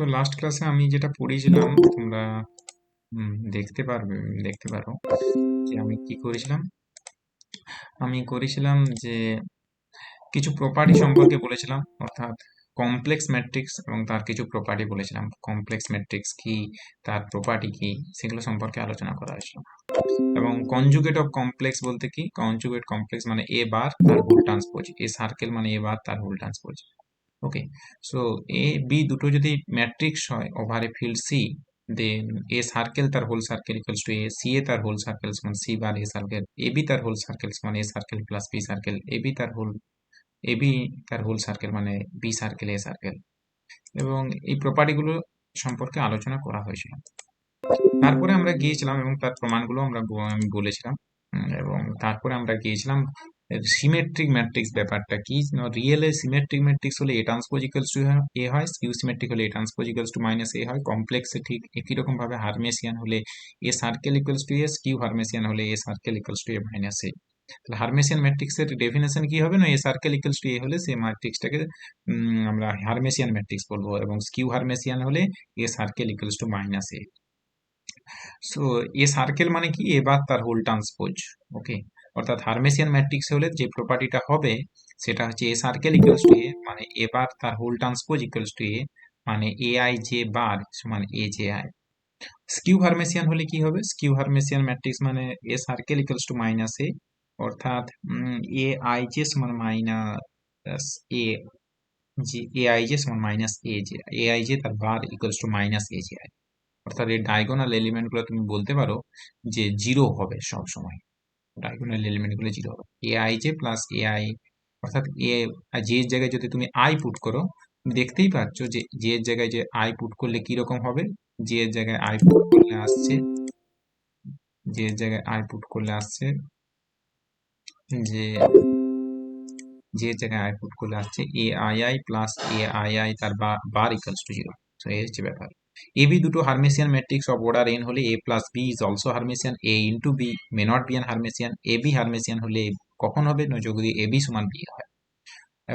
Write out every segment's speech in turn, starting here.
তো লাস্ট ক্লাসে আমি যেটা পড়িয়েছিলাম তোমরা দেখতে পারো যে আমি কি করেছিলাম। আমি করেছিলাম যে কিছু প্রপার্টি সম্পর্কে বলেছিলাম, অর্থাৎ কমপ্লেক্স ম্যাট্রিক্স এবং তার কিছু প্রপার্টি বলেছিলাম। কমপ্লেক্স ম্যাট্রিক্স কি, তার প্রপার্টি কি, সেগুলো সম্পর্কে আলোচনা করা হয়েছিল। এবং কনজুগেট অফ কমপ্লেক্স বলতে কি, কনজুগেট কমপ্লেক্স মানে এ বার তার হোল ট্রান্সপোজ, এ সার্কেল মানে এ বার তার whole transpose. Okay, so A B দুটো যদি ম্যাট্রিক্স হয় over a field C, then A circle তার whole circle equals to A, C A তার হোল সার্কেল সমান C bar A circle, A B তার whole circle সমান A circle plus B circle, A B তার whole circle মানে B circle A circle. এবং এই property গুলো সম্পর্কে আলোচনা করা হয়েছিল। তারপরে আমরা গিয়েছিলাম এবং তার প্রমাণগুলো আমি বলেছিলাম। এবং তারপরে আমরা গিয়েছিলাম সিমেট্রিক ম্যাট্রিক্স ব্যাপারটা কি। রিয়েল এ সিমেট্রিক ম্যাট্রিক্স হলে A transpose equals to A হয়, স্কিউ সিমেট্রিক হলে A transpose equals to minus A হয়। কমপ্লেক্সে ঠিক একই রকম ভাবে হারমেসিয়ান হলে A circle equals to A, skew Hermitian হলে A circle equals to A minus A. তাহলে হারমেসিয়ান ম্যাট্রিক্সের ডেফিনেশন কি হবে না, A circle equals to A হলে সেই ম্যাট্রিক্সটাকে আমরা হারমেসিয়ান ম্যাট্রিক্স বলবো, এবং স্কিউ হারমেসিয়ান হলে A circle equals to minus A. So A circle মানে কি, এবার তার হোল ট্রান্সপোজ। ওকে, অর্থাৎ হার্মেসিয়ান ম্যাট্রিক্স হলে যে প্রপার্টিটা হবে সেটা হচ্ছে A circle equals to A মানে এবার তার whole transpose equals to A মানে এ আই জে বার সমান A J I. Skew Hermitian হলে কি হবে, স্কিউ হার্মেসিয়ান ম্যাট্রিক্স মানে A circle equals to minus A, অর্থাৎ এ আই জে সমান minus A G, A I J সমান minus A J, A I J তার bar equals to minus A J I. অর্থাৎ এই diagonal element গুলো তুমি বলতে পারো যে জিরো হবে সব সময়, ডায়াগোনাল এলিমেন্ট গুলো জিরো হবে। A I j plus A I, অর্থাৎ এ যে জায়গায় যদি তুমি আই পুট করো, তুমি দেখতেই পাচ্ছ যে যে জায়গায় যে আই পুট করলে কি রকম হবে। যে জায়গায় আই পুট করলে আসছে, যে জায়গায় আই পুট করলে আসছে যে যে জায়গায় আই পুট করলে আসছে এ i I plus A i i তার বার ইকুয়ালস টু জিরো। তো এই হচ্ছে ব্যাপার। এ বি দুটো Hermitian matrix of order N হলে A plus B is also Hermitian, A into B may not be an Hermitian. A B Hermitian হলে কখন হবে না, যদি এ বি সমান বি হয়।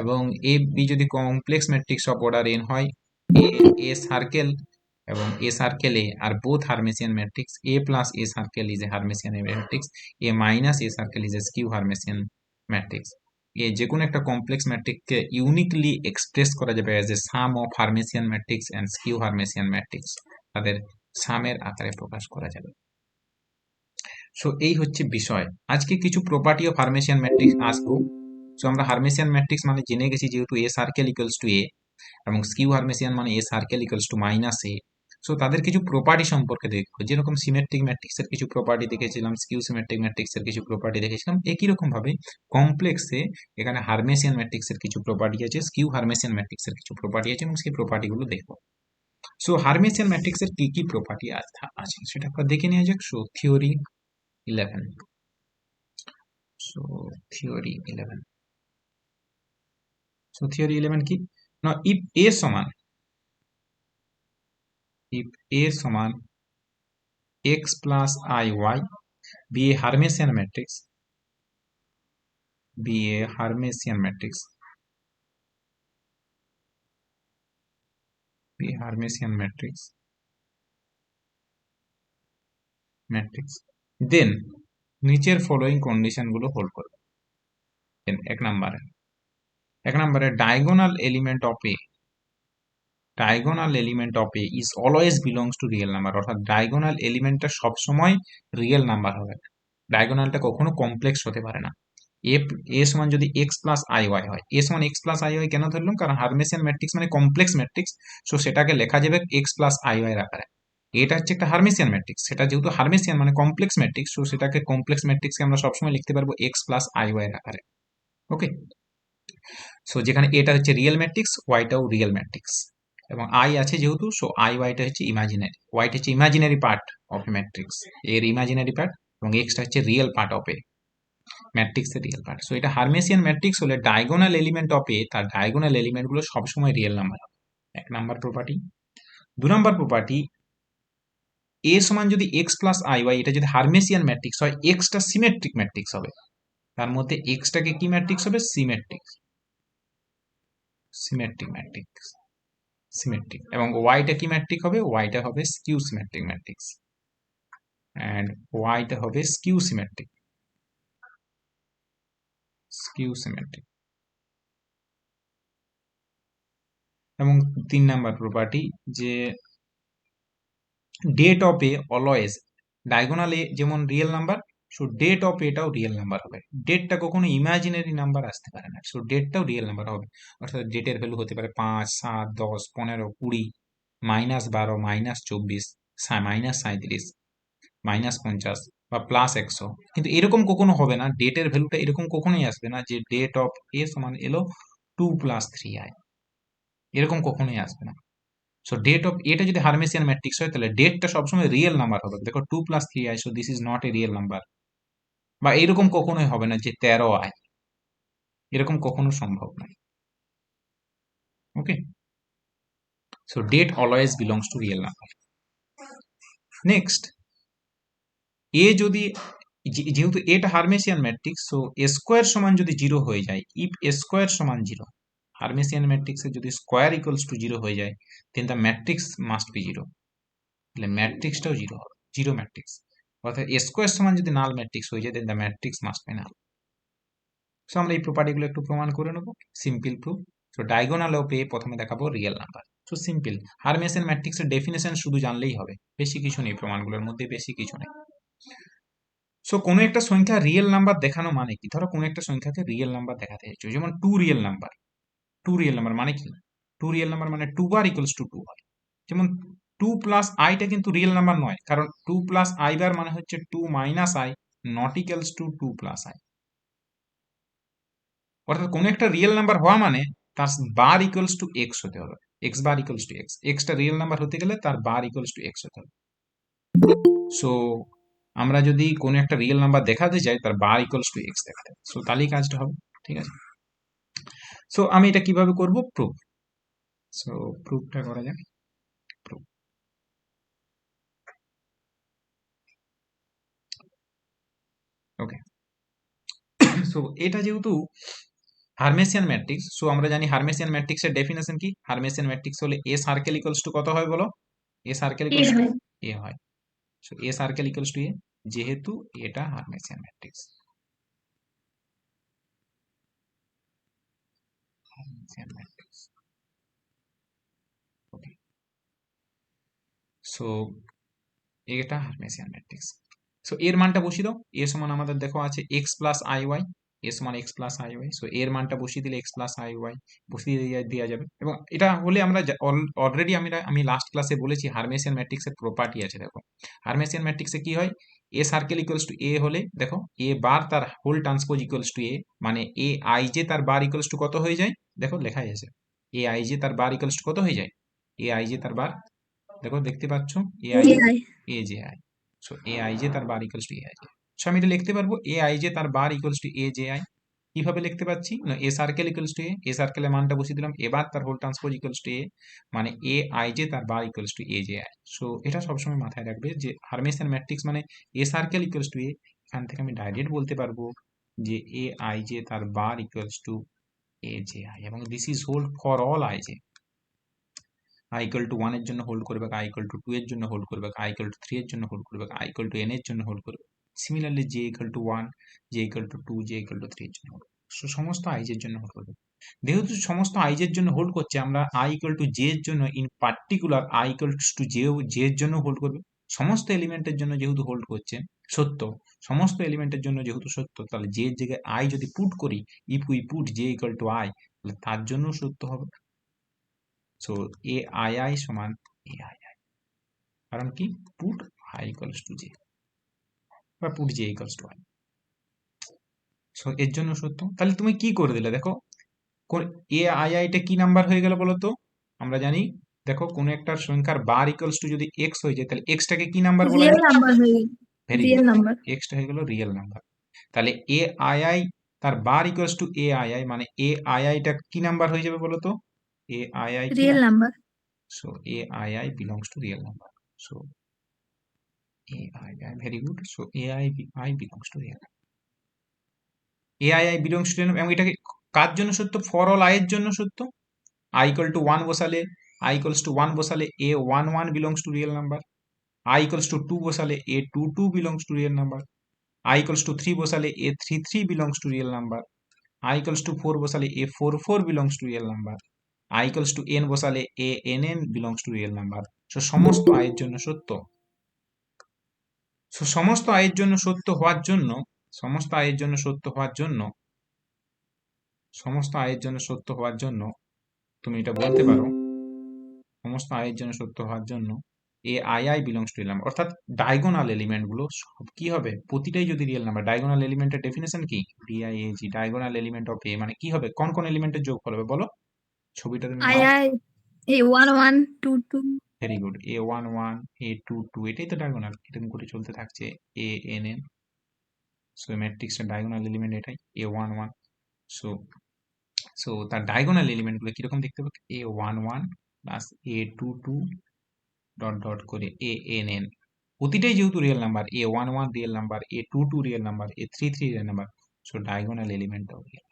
এবং এ বি যদি complex matrix of order N হয়, এ এ সার্কেল এবং A circle A are both Hermitian matrix, A plus A circle is a Hermitian matrix, A minus A circle is a skew Hermitian matrix. এ যে কোনো একটা complex ম্যাট্রিক্সকে uniquely express করা যাবে as a sum of Hermitian matrix and skew Hermitian matrix, তাদের সামের আকারে প্রকাশ করা যাবে। সো এই হচ্ছে বিষয়। আজকে কিছু প্রপার্টি অফ হার্মেসিয়ান ম্যাট্রিক্স আসবো। সো আমরা হার্মেসিয়ান ম্যাট্রিক্স মানে জেনে গেছি, যেহেতু এ সার্কেল ইকুয়ালস টু এ, এবং স্কিউ হার্মেসিয়ান মানে A circle equals to minus A. So তাদের কিছু প্রপার্টি সম্পর্কে দেখবো, যেরকম সিমেট্রিক ম্যাট্রিক্স এর কিছু প্রপার্টি দেখেছিলাম, স্কিউ সিমেট্রিক ম্যাট্রিক্স এর কিছু প্রপার্টি দেখেছিলাম, একই রকম ভাবে কমপ্লেক্সে এখানে হার্মেসিয়ান ম্যাট্রিক্স এর কিছু প্রপার্টি আছে, স্কিউ হার্মেসিয়ান ম্যাট্রিক্স এর কিছু প্রপার্টি আছে, এবং সেই প্রপার্টি গুলো দেখবো। সো হার্মেসিয়ান ম্যাট্রিক্স এর কি কি প্রপার্টি আছে সেটা আমরা দেখে নেওয়া যাক। So theory 11। So theory 11, so theory 11 কি না, if a সমান x plus I y be a Hermitian matrix, be a Hermitian matrix, be a Hermitian matrix, then নিচের ফলোইং কন্ডিশন গুলো হোল্ড করবে। এক নম্বরে diagonal element of A, diagonal element of A is always belongs to real number, অর্থাৎ diagonal এলিমেন্টটা সবসময় real number হবে। ডায়াগোনালটা কখনো complex হতে পারে না। এ এ সমান যদি এক্স প্লাস আই ওয়াই হয়, এ সমান এক্স প্লাস আই ওয়াই কেন ধরলাম, কারণ হার্মেসিয়ান ম্যাট্রিক্স মানে কমপ্লেক্স ম্যাট্রিক্স, সো সেটাকে লেখা যাবে এক্স প্লাস আই ওয়াই এর আকারে। এটা হচ্ছে একটা হার্মেসিয়ান ম্যাট্রিক্স, সেটা যেহেতু হার্মেসিয়ান মানে কমপ্লেক্স ম্যাট্রিক্স, সো সেটাকে কমপ্লেক্স ম্যাট্রিক্সকে আমরা সবসময় লিখতে পারবো এক্স প্লাস আই ওয়াই এর আকারে। ওকে, সো যেখানে এটা হচ্ছে রিয়েল ম্যাট্রিক্স, ওয়াইটাও রিয়েল ম্যাট্রিক্স, এবং আই আছে যেহেতু, সো আই ওয়াইটা হচ্ছে ইমাজিনারি, ওয়াইটা হচ্ছে ইমাজিনারি পার্ট অফ ম্যাট্রিক্স, এর ইমাজিনারি পার্ট, এবং এক্সটা হচ্ছে real part of A matrix এর রিয়েল পার্ট। সো এটা হার্মেসিয়ান ম্যাট্রিক্স হলে ডায়াগোনাল এলিমেন্ট অফ এ, তার ডায়াগোনাল এলিমেন্ট গুলো সবসময় রিয়েল নাম্বার হবে। এক নাম্বার প্রপার্টি। দু নাম্বার প্রপার্টি, এ সমান যদি এক্স প্লাস আই ওয়াই, এটা যদি হার্মেসিয়ান ম্যাট্রিক্স হয়, এক্সটা সিমেট্রিক ম্যাট্রিক্স হবে, তার মধ্যে এক্সটাকে কি ম্যাট্রিক্স হবে, সিমেট্রিক, সিমেট্রিক ম্যাট্রিক্স, সিমেট্রিক, এবং ওয়াইটা কি ম্যাট্রিক হবে? ওয়াইটা হবে স্কিউ সিমেট্রিক ম্যাট্রিক্স, অ্যান্ড ওয়াইটা হবে স্কিউ সিমেট্রিক, স্কিউ সিমেট্রিক। এবং 3 নাম্বার প্রপার্টি, যে det of A always, diagonal A যেমন real number, so det of এটাও রিয়েল নাম্বার হবে। ডেটটা কখনো ইমাজিনারি নাম্বার আসতে পারে না, সো ডেটটাও রিয়েল নাম্বার হবে। অর্থাৎ ডেটের ভ্যালু হতে পারে 5, 7, 10, 15, 20, -12, -24, -37, -50 বা +100। কিন্তু এরকম কখনো হবে না, ডেটের ভ্যালুটা এরকম কখনোই আসবে না যে ডেট অফ এ সমান এলো 2 + 3i, এরকম কখনোই আসবে না। সো ডেট অফ এটা যদি হার্মেসিয়ান ম্যাট্রিক্স হয়, তাহলে ডেটটা সবসময় রিয়েল নাম্বার হবে। দেখো 2 + 3i, so this is not a real number. বা এরকম কখনোই হবে না যে 13i, এরকম কখনো সম্ভব নয়। Okay, so det always belongs to real number. Next, A যদি যেহেতু এটা Hermitian matrix, so A square সমান যদি 0 হয়ে যায়, ইফ এ স্কোয়ার সমান 0, হার্মেসিয়ান ম্যাট্রিক্সে যদি স্কোয়ার ইকুয়ালস টু 0 হয়ে যায়, then the matrix must B 0। তাহলে ম্যাট্রিক্সটাও 0 হবে, 0 ম্যাট্রিক্স। অর্থাৎ এ স্কোয়ার সমান যদি নাল ম্যাট্রিক্স হয়ে যায়, then the matrix must be null. So আমরা এই প্রপার্টিগুলো একটু প্রমাণ করে নেব, simple proof. So diagonal of A প্রথমে দেখাবো real number. So simple, Hermitian ম্যাট্রিক্সের ডেফিনেশন শুধু জানলেই হবে, বেশি কিছু নেই প্রমাণগুলোর মধ্যে, বেশি কিছু নেই। সো কোনো একটা সংখ্যা রিয়েল নাম্বার দেখানো মানে কি? ধরো কোনো একটা সংখ্যাকে রিয়েল নাম্বার দেখাতে চাইছো, যেমন 2 রিয়েল নাম্বার। 2 রিয়েল নাম্বার মানে কি? 2 রিয়েল নাম্বার মানে 2 বার ইকুয়ালস টু 2 হয়। যেমন 2 প্লাস আইটা কিন্তু রিয়েল নাম্বার নয়, কারণ 2 প্লাস আই বার মানে হচ্ছে 2 minus I, not equals to 2 plus I. অর্থাৎ কোনো একটা রিয়েল নাম্বার হওয়া মানে তার বার ইকুয়ালস টু এক্স হতে হবে, x bar equals to x. Extra real number হতে গেলে তার বার ইকুয়ালস টু এক্স হতে হবে। সো আমরা যদি কোনো একটা রিয়েল নাম্বার দেখাতে চাই, তার বার ইকুয়ালস টু এক্স দেখাতে হবে। সো তাহলেই কাজটা হবে, ঠিক আছে? সো আমি এটা কিভাবে করব? প্রুফ। সো প্রুফটা করা যাক, প্রুফ। ওকে, সো এটা যেহেতু হার্মেসিয়ান ম্যাট্রিক্স, সো আমরা জানি হার্মেসিয়ান ম্যাট্রিক্সের ডেফিনেশন কি? হার্মেসিয়ান ম্যাট্রিক্স হলে এ সার্কেল ইকুয়ালস টু কত হয় বলো? A circle A equals to হয়। এ হয়। So A circle equals to A, যেহেতু এটা Hermitian matrix. Hermitian matrix, okay. So এটা হার্মেসিয়ান ম্যাট্রিক্স। সো এর মানটা বসিয়ে দাও। এ সমান আমাদের দেখো আছে এক্স প্লাস আই ওয়াই, এ সমান x plus I Y. So এর মানটা বসিয়ে দিলে এক্স প্লাস আই ওয়াই বসিয়ে দেওয়া যাবে। এবং এটা হলে আমরা অলরেডি আমি লাস্ট ক্লাসে বলেছি হার্মেসিয়ান ম্যাট্রিক্সের প্রপার্টি আছে। দেখো হার্মেসিয়ান ম্যাট্রিক্সে কি হয়? A circle equals to A হলে দেখো এ বার তার whole transpose equals to A, মানে এ আই জে তার বার ইকুয়ালস টু কত হয়ে যায়? দেখো লেখাই আছে, এ আই জে তার বার ইকুয়ালস টু কত হয়ে যায়? এ আই জে তার বার, দেখো দেখতে পাচ্ছ, এ আই এ জে, হয়। A J I. So A I J তার bar equals to A I J. So আমি এটা লিখতে পারবো এ আই জে তার bar equals to A J I. কিভাবে লিখতে পাচ্ছি না? A circle equals to A, A সার্কেলের মানটা বসিয়ে দিলাম, এবার তার whole transpose equals to A, মানে এ আই জে তার bar equals to A J I. So এটা সবসময় মাথায় রাখবে যে হার্মেসিয়ান ম্যাট্রিক্স মানে এ সার্কেল ইকুয়ালস টু এ। এখান থেকে আমি ডাইরেক্ট বলতে পারবো যে এ আই জে তার bar equals to A J I, এবং this is hold for all I J. i equal to 1 এর জন্য হোল্ড করবে, i equal to 2 এর জন্য হোল্ড করবে, i equal to 3 এর জন্য হোল্ড করবে, i equal to n এর জন্য হোল্ড করবে। Similarly j equal to 1, j equal to 2, j equal to 3 এর জন্য হোল্ড করবে। সো সমস্ত i এর জন্য হোল্ড করবে। যেহেতু সমস্ত i এর জন্য হোল্ড করছে, আমরা i equal to j এর জন্য in particular i equal to j এর জন্য হোল্ড করবে। সমস্ত এলিমেন্টের জন্য যেহেতু হোল্ড করছে সত্য, সমস্ত এলিমেন্টের জন্য যেহেতু সত্য, তাহলে j এর জায়গায় i যদি পুট করি, if we put j equal to i, তাহলে তার জন্য সত্য হবে। সো এ আই আই সমান এ আই আই, কারণ কি? Put I equals to J, বা put J equals to I. So এর জন্য সত্য। তাহলে তুমি কি করে দিলে? দেখো এ আই আইটা কি নাম্বার হয়ে গেল বলো তো? আমরা জানি, দেখো কোনো একটা সংখ্যার বার ইকুয়ালস টু যদি এক্স হয়ে যায়, তাহলে এক্সটাকে কি নাম্বার বলা রিয়েল যায়? নাম্বার হয়ে very real good, number. Extra হয়ে গেল রিয়েল নাম্বার। তাহলে এ আই আই তার bar equals to A i I, মানে এ আই আইটা কি নাম্বার হয়ে যাবে বলো তো? এ আই আই কি real number? Number. So A i I belongs to real number. So A i I, very good. So A i I belongs to real, A i I belongs to, এবং এটাকে কার জন্য সত্য? For all I এর জন্য সত্য। I equal to 1 বসালে i equals to 1 বসালে a11 belongs to real number, i equals to 2 বসালে a22 belongs to real number, i equals to 3 বসালে a33 belongs to real number, i equals to 4 বসালে a44 belongs to real number, i equals to n বসালে ann belongs to real number. So সমস্ত i এর জন্য সত্য। So সমস্ত i এর জন্য সত্য হওয়ার জন্য সমস্ত i এর জন্য সত্য হওয়ার জন্য সমস্ত i এর জন্য সত্য হওয়ার জন্য তুমি এটা বলতে পারো, সমস্ত i এর জন্য সত্য হওয়ার জন্য ai belongs to real number, অর্থাৎ ডায়াগোনাল এলিমেন্ট গুলো সব কি হবে, প্রতিটাই যদি রিয়েল নাম্বার। ডায়াগোনাল এলিমেন্টের ডেফিনেশন কি, diag, diagonal element of a মানে কি হবে, কোন কোন এলিমেন্টের যোগফল হবে বলো, ছবিটা তুমি I now. I A11 22 very good, a11 a22, এটাই তো ডায়াগোনাল, এরকম করে চলতে থাকছে ann। সো ম্যাট্রিক্সের ডায়াগোনাল এলিমেন্ট এটাই a11। সো সো তার ডায়াগোনাল এলিমেন্ট গুলো কিরকম দেখতে হবে, a11 plus a22 dot dot করে ann, প্রতিটাই যেহেতু real number, a11 real number, a22 real number, a33 real number, so diagonal element of real,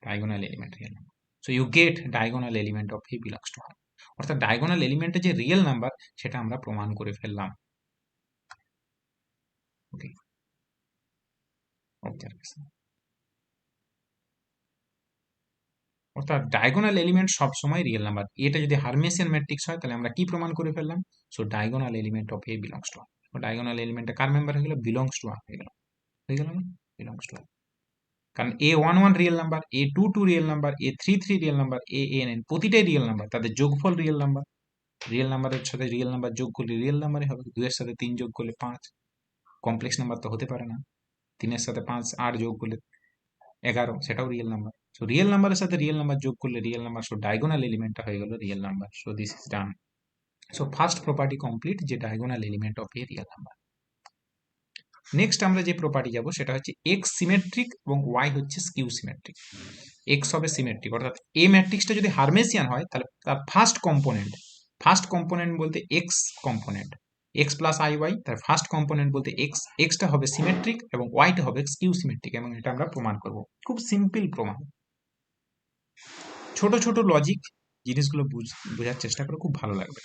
diagonal element real number. So you get diagonal element of a belongs to 1, অর্থাৎ diagonal এলিমেন্টের যে real number সেটা আমরা প্রমাণ করে ফেললাম। ওকে, observation, অর্থাৎ diagonal element সব সময় রিয়েল নাম্বার। এটা যদি হার্মেসিয়ান ম্যাট্রিক্স হয় তাহলে আমরা কি প্রমাণ করে ফেললাম, so diagonal element of a belongs to 1। Diagonal এলিমেন্টটা কার মেম্বার হয়ে গেল, বিলংস টু 1 হয়ে গেল, হয়ে গেল না, বিলংস টু 1। কারণ a11 real number, a22 real number, a33 real number, ann প্রতিটাই রিয়েল নাম্বার, তাদের যোগফল রিয়েল নাম্বার। রিয়েল নাম্বারের সাথে রিয়েল নাম্বার যোগ করলে রিয়েল নাম্বারই হবে, 2 এর সাথে 3 যোগ করলে 5, কমপ্লেক্স নাম্বার তো হতে পারে না। 3 এর সাথে 5 8 যোগ করলে 11, সেটাও রিয়েল নাম্বার। সো রিয়েল নাম্বারের সাথে রিয়েল নাম্বার যোগ করলে রিয়েল নাম্বার, সো ডায়াগোনাল এলিমেন্টটা হয়ে গেল real number. So this is done. So first property complete, যে diagonal element of A real number. Next আমরা যে প্রপার্টি যাব সেটা হচ্ছে এক্স সিমেট্রিক এবং ওয়াই হচ্ছে স্কিউ সিমেট্রিক। এক্স হবে সিমেট্রিক, অর্থাৎ এ ম্যাট্রিক্সটা যদি হার্মেসিয়ান হয় তাহলে তার ফার্স্ট কম্পোনেন্ট বলতে X component, X plus I Y, তার ফার্স্ট কম্পোনেন্ট বলতে এক্স, এক্সটা হবে সিমেট্রিক এবং ওয়াইটা হবে স্কিউ সিমেট্রিক, এবং এটা আমরা প্রমাণ করব। খুব সিম্পল প্রমাণ, ছোট ছোট লজিক, জিনিসগুলো বোঝার চেষ্টা করে, খুব ভালো লাগবে।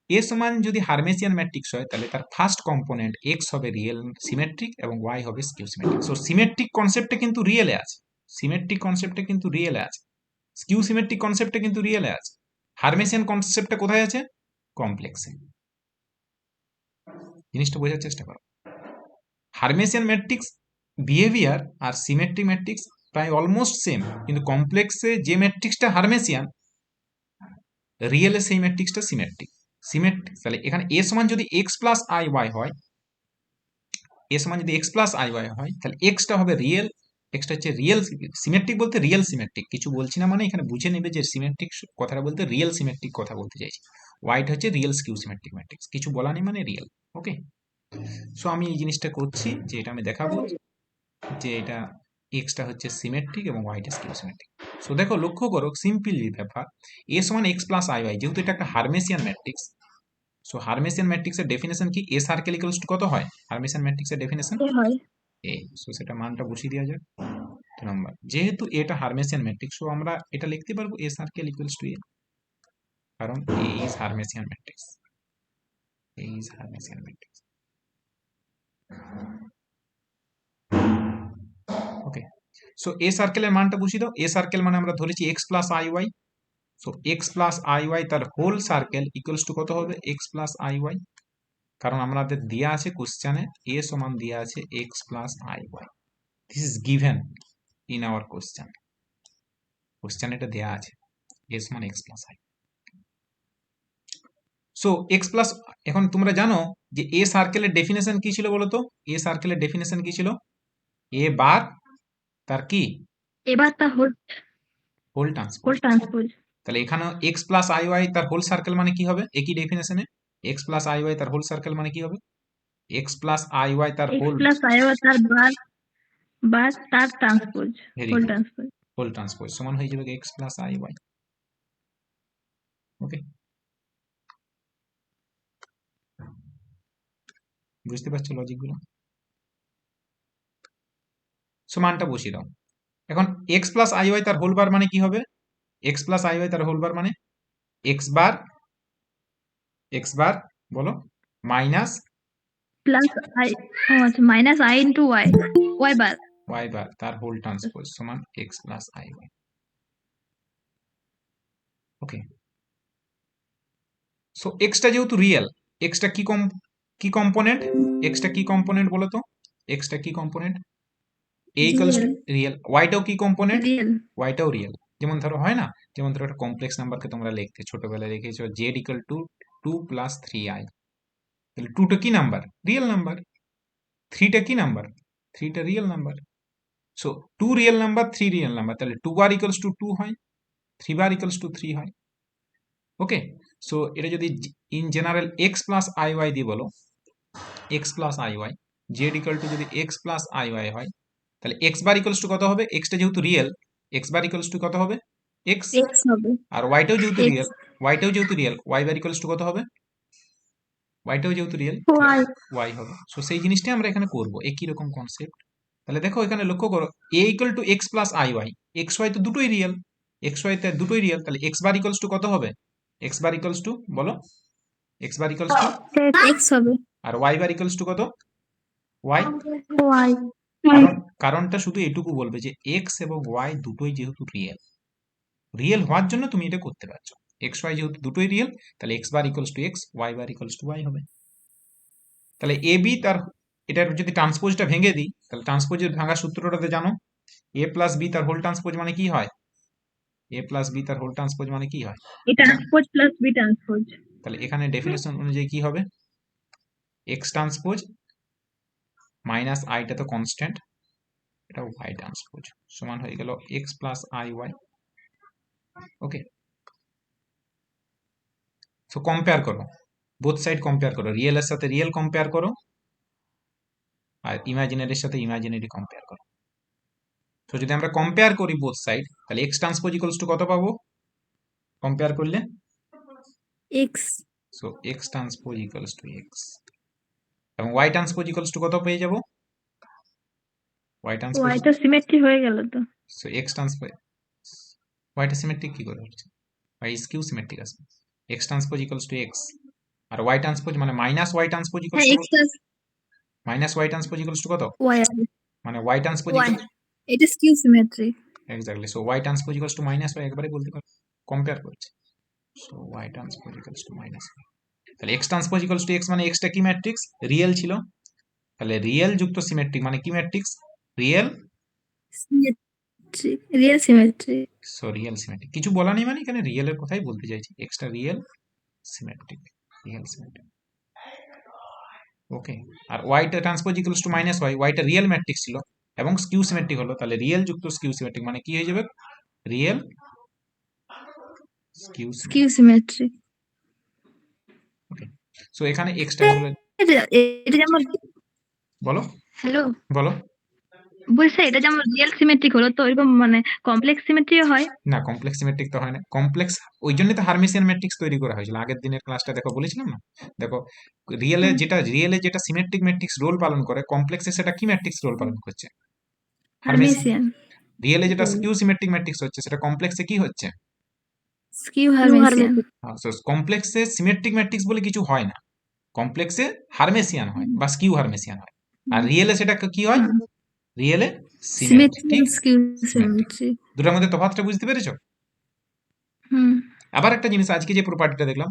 এ সমান যদি হার্মেসিয়ান ম্যাট্রিক্স হয় তাহলে তার ফার্স্ট কম্পোনেন্ট এক্স হবে রিয়েল সিমেট্রিক এবং ওয়াই হবে স্কিউ সিমেট্রিক। সো সিমেট্রিক কনসেপ্টে কিন্তু রিয়েলে আছে, সিমেট্রিক কনসেপ্টে কিন্তু রিয়েলে আছে, স্কিউ সিমেট্রিক কনসেপ্টে কিন্তু রিয়েলে আছে। হার্মেসিয়ান কনসেপ্টে কোথায় আছে, কমপ্লেক্সে। জিনিসটা বোঝার চেষ্টা করো। হার্মেসিয়ান ম্যাট্রিক্স বিহেভিয়ার আর সিমেট্রিক ম্যাট্রিক্স প্রায় অলমোস্ট সেম, কিন্তু কমপ্লেক্সে যে ম্যাট্রিক্সটা হার্মেসিয়ান, রিয়েলে সেই ম্যাট্রিক্সটা সিমেট্রিক। তাহলে এখানে এ সমান যদি এক্স প্লাস আই ওয়াই হয়, এ সমান যদি এক্স প্লাস আই ওয়াই হয় তাহলে এক্সটা হবে রিয়েল, এক্সটা হচ্ছে রিয়েল সিমেট্রিক, বলতে রিয়েল সিমেট্রিক, কিছু বলছি না মানে এখানে বুঝে নেবে যে সিমেট্রিক কথাটা বলতে রিয়েল সিমেট্রিক কথা বলতে চাইছি। ওয়াইটা হচ্ছে রিয়েল স্কিউ সিমেট্রিক ম্যাট্রিক্স, কিছু বলা নেই মানে রিয়েল। ওকে, সো আমি এই জিনিসটা করছি যে এটা আমি দেখাবো যে এটা এক্সটা হচ্ছে সিমেট্রিক এবং ওয়াইটা স্কিউ সিমেট্রিক। সো দেখো, লক্ষ্য করো সিম্পল ব্যাপার, এ সমান এক্স প্লাস আই ওয়াই, যেহেতু এটা একটা হার্মেসিয়ান ম্যাট্রিক্স, সো হার্মেসিয়ান ম্যাট্রিক্সের ডেফিনেশন কি, এ সার্কেল ইকুয়ালস টু কত হয়, হার্মেসিয়ান ম্যাট্রিক্সের ডেফিনেশন হয় এ। সো সেটা মানটা বসিয়ে দেওয়া যাক। 2 নাম্বার, যেহেতু এটা হার্মেসিয়ান ম্যাট্রিক্স, সো আমরা এটা লিখতে পারবো A circle equals to A, কারণ A is Hermitian matrix, A is Hermitian matrix. Okay, so A সার্কেলের মানটা বসিয়ে দাও। এ সার্কেল মানে আমরা ধরেছি X plus I Y, so x plus I Y তার হোল সার্কেল ইকুয়ালস টু কত হবে, এক্স প্লাস আই ওয়াই, কারণ আমাদের দেওয়া আছে কোশ্চেনে এ সমান দেওয়া আছে x plus I y, this is given in our question এটা দেওয়া আছে, এ সমান x plus i. So x plus, এখন তোমরা জানো যে এ সার্কেলের ডেফিনেশন কি ছিল বলতো, এ সার্কেলের ডেফিনেশন কি ছিল, এ বার তার কি, এবার তা whole whole transpose. Whole transpose তাহলে এখানে এক্স প্লাস আই ওয়াই তার হোল সার্কেল মানে কি হবে, একই ডেফিনেশনে এক্স প্লাস আই ওয়াই তার হোল সার্কেল মানে কি হবে, এক্স প্লাস আই ওয়াই তার x whole, plus I Y তার বার তার transpose, very whole good, transpose. Whole transpose সমান হয়ে যাবে x plus I Y. Okay, বুঝতে পারছো লজিক গুলো। সো মানটা বসিয়ে দাও। এখন এক্স প্লাস আই ওয়াই তার হোল বার মানে কি হবে, এক্স প্লাস আই ওয়াই তার হোল বার মানে এক্স বার বলো মাইনাস প্লাস আই, ও আচ্ছা, minus I into Y, Y bar. Y bar তার হোল ট্রান্সপোজ সমান x plus I Y. Okay, so এক্সটা যেহেতু রিয়েল, এক্সটা কি কম্পোনেন্ট, এক্সটা কি কম্পোনেন্ট বলো তো, এক্সটা কি component, A equals to real, real, ওয়াইটাও কি কম্পোনেন্ট, রিয়েল। ওয়াইটাও রিয়েল। যেমন ধরো হয় না, যেমন ধরো একটা কমপ্লেক্স নাম্বারকে তোমরা লিখতে ছোটবেলায় লিখেছো জেড ইকুয়াল টু 2 + 3i, তাহলে 2টা কি নাম্বার, রিয়েল নাম্বার, 3টা কি নাম্বার, 3টা real number. So 2 real number, 3 real number, তাহলে 2 বার ইকুয়ালস টু 2 হয়, 3 বার ইকুয়ালস টু 3 হয়। ওকে, সো এটা যদি in general x plus I y দিয়ে বলো, x plus I y, z equal to যদি এক্স প্লাস আই ওয়াই হয়, তাহলে এক্স বার ইকুয়ালস টু কত হবে, এক্সটা যেহেতু real, x bar equals to কত হবে, এক্স। এক্স হবে, আর ওয়াইটাও যেহেতু এক্স। রিয়েল, ওয়াইটাও যেহেতু real, y bar equals to কত হবে, ওয়াইটাও যেহেতু রিয়েল, ওয়াই। ওয়াই হবে। সো সেই জিনিসটাই আমরা এখানে করবো, একই রকম কনসেপ্ট। তাহলে দেখো এখানে লক্ষ্য করো, A equal to x plus I Y, X Y তো দুটোই রিয়েল, এক্স ওয়াই তো দুটোই রিয়েল, তাহলে এক্স বার ইকুয়ালস টু কত হবে, এক্স বার ইকুয়ালস টু বলো, x bar equals to, x হবে, আর ওয়াই বার ইকুয়ালস টু কত, ওয়াই। ওয়াই। কারণটা শুধু এটুকু বলবে যে এক্স এবং ওয়াই দুটোই যেহেতু রিয়েল, রিয়েল হওয়ার জন্য তুমি এটা করতে পারছো। এক্স ওয়াই যেহেতু দুটোই রিয়েল, তাহলে x bar equals to x, y bar equals to y হবে। তাহলে এ বি তার, এটার যদি ট্রান্সপোজটা ভেঙে দিই, তাহলে ট্রান্সপোজের ভাঙা সূত্রটাতে জানো, এ প্লাস বি তার হোল ট্রান্সপোজ মানে কি হয়, এ প্লাস বি তার হোল ট্রান্সপোজ মানে কি হয়, A transpose plus B transpose. তাহলে এখানে ডেফিনেশন অনুযায়ী কি হবে, এক্স ট্রান্সপোজ মাইনাস আইটা তো কনস্ট্যান্ট, এটা ওয়াই ট্রান্সপোজ সমান হয়ে গেল x plus I Y. Okay, so compare করো, বোথ সাইড কম্পেয়ার করো, রিয়েল এর সাথে রিয়েল কম্পেয়ার করো, আর ইমাজিনারির সাথে ইমাজিনারি কম্পেয়ার করো। তো যদি আমরা কম্পেয়ার করি বোথ সাইড, তাহলে এক্স ট্রান্সপোজ ইকুয়ালস টু কত পাবো কম্পেয়ার করলে, x. So x transpose equals to x, এবং ওয়াই ট্রান্সপোজ ইকুয়ালস টু কত পেয়ে যাবো, ওয়াই ট্রান্সপোজ, ওয়াইটা সিমেট্রি হয়ে গেল তো। সো এক্স ট্রান্সপোজ, ওয়াইটা সিমেট্রিক কি করে হচ্ছে, ওয়াই স্কিউ সিমেট্রিক আছে, x transpose equals to x, আর ওয়াই ট্রান্সপোজ মানে মাইনাস ওয়াই ট্রান্সপোজ ইকুয়ালস হ্যাঁ, to, x plus minus y transpose equals to কত, ওয়াই আছে, মানে ওয়াই ট্রান্সপোজ ওয়াই। ইকুয়াল, এটা skew symmetry. Exactly, so y transpose equals to minus y, একবারে বলতে পারো, কম্পেয়ার করছে, so y transpose equals to minus y. তাহলে x transpose equals to X মানে এক্সটা কি ম্যাট্রিক্স, রিয়েল ছিল, তাহলে রিয়েল যুক্ত সিমেট্রিক মানে কি matrix, real, symmetry, real symmetry. So real symmetric, কিছু বলা নেই মানে এখানে রিয়েলের কথাই বলতে চাইছি, এক্সটা real symmetric, real symmetric. Okay, আর ওয়াইটা transpose equals to minus Y, ওয়াইটা রিয়েল ম্যাট্রিক্স ছিল এবং স্কিউ সিমেট্রিক হলো, তাহলে রিয়েল যুক্ত স্কিউ সিমেট্রিক মানে কি হয়ে যাবে, real skew skew symmetric. Symmetry. Okay, so এখানে এক্সটা হলো, এটা এটা যেমন, বলো হ্যালো, বলো, বলছে এটা যেমন রিয়েল সিমেট্রিক হলো, তো এরকম মানে কমপ্লেক্স সিমেট্রিও হয়। না কমপ্লেক্স সিমেট্রিক তো হয় না, কমপ্লেক্স ওই জন্যই তো হার্মিসিয়ান ম্যাট্রিক্স তৈরি করা হয়েছিল আগের দিনের ক্লাসটা দেখো বলেছিলাম না, দেখো রিয়েলে যেটা সিমেট্রিক ম্যাট্রিক্স রোল পালন করে, কমপ্লেক্সে সেটা কি ম্যাট্রিক্স রোল পালন করছে, হার্মিসিয়ান। হার্মিসিয়ান। রিয়েলে যেটা স্কিউ সিমেট্রিক ম্যাট্রিক্স হচ্ছে, সেটা কমপ্লেক্সে কি হচ্ছে, স্কিউ হার্মিসিয়ান। কমপ্লেক্সে সিমেট্রিক ম্যাট্রিক্স বলে কিছু হয় না, কমপ্লেক্সে হার্মেসিয়ান হয় বা স্কিউ হার্মেসিয়ান হয়, আর রিয়েলে সেটা কি হয়, রিয়েলে symmetry, symmetric skew symmetric. Symmetry. দুটার মধ্যে তফাৎটা বুঝতে পেরেছো। হুম। আবার একটা জিনিস, আজকে যে প্রপার্টিটা দেখলাম,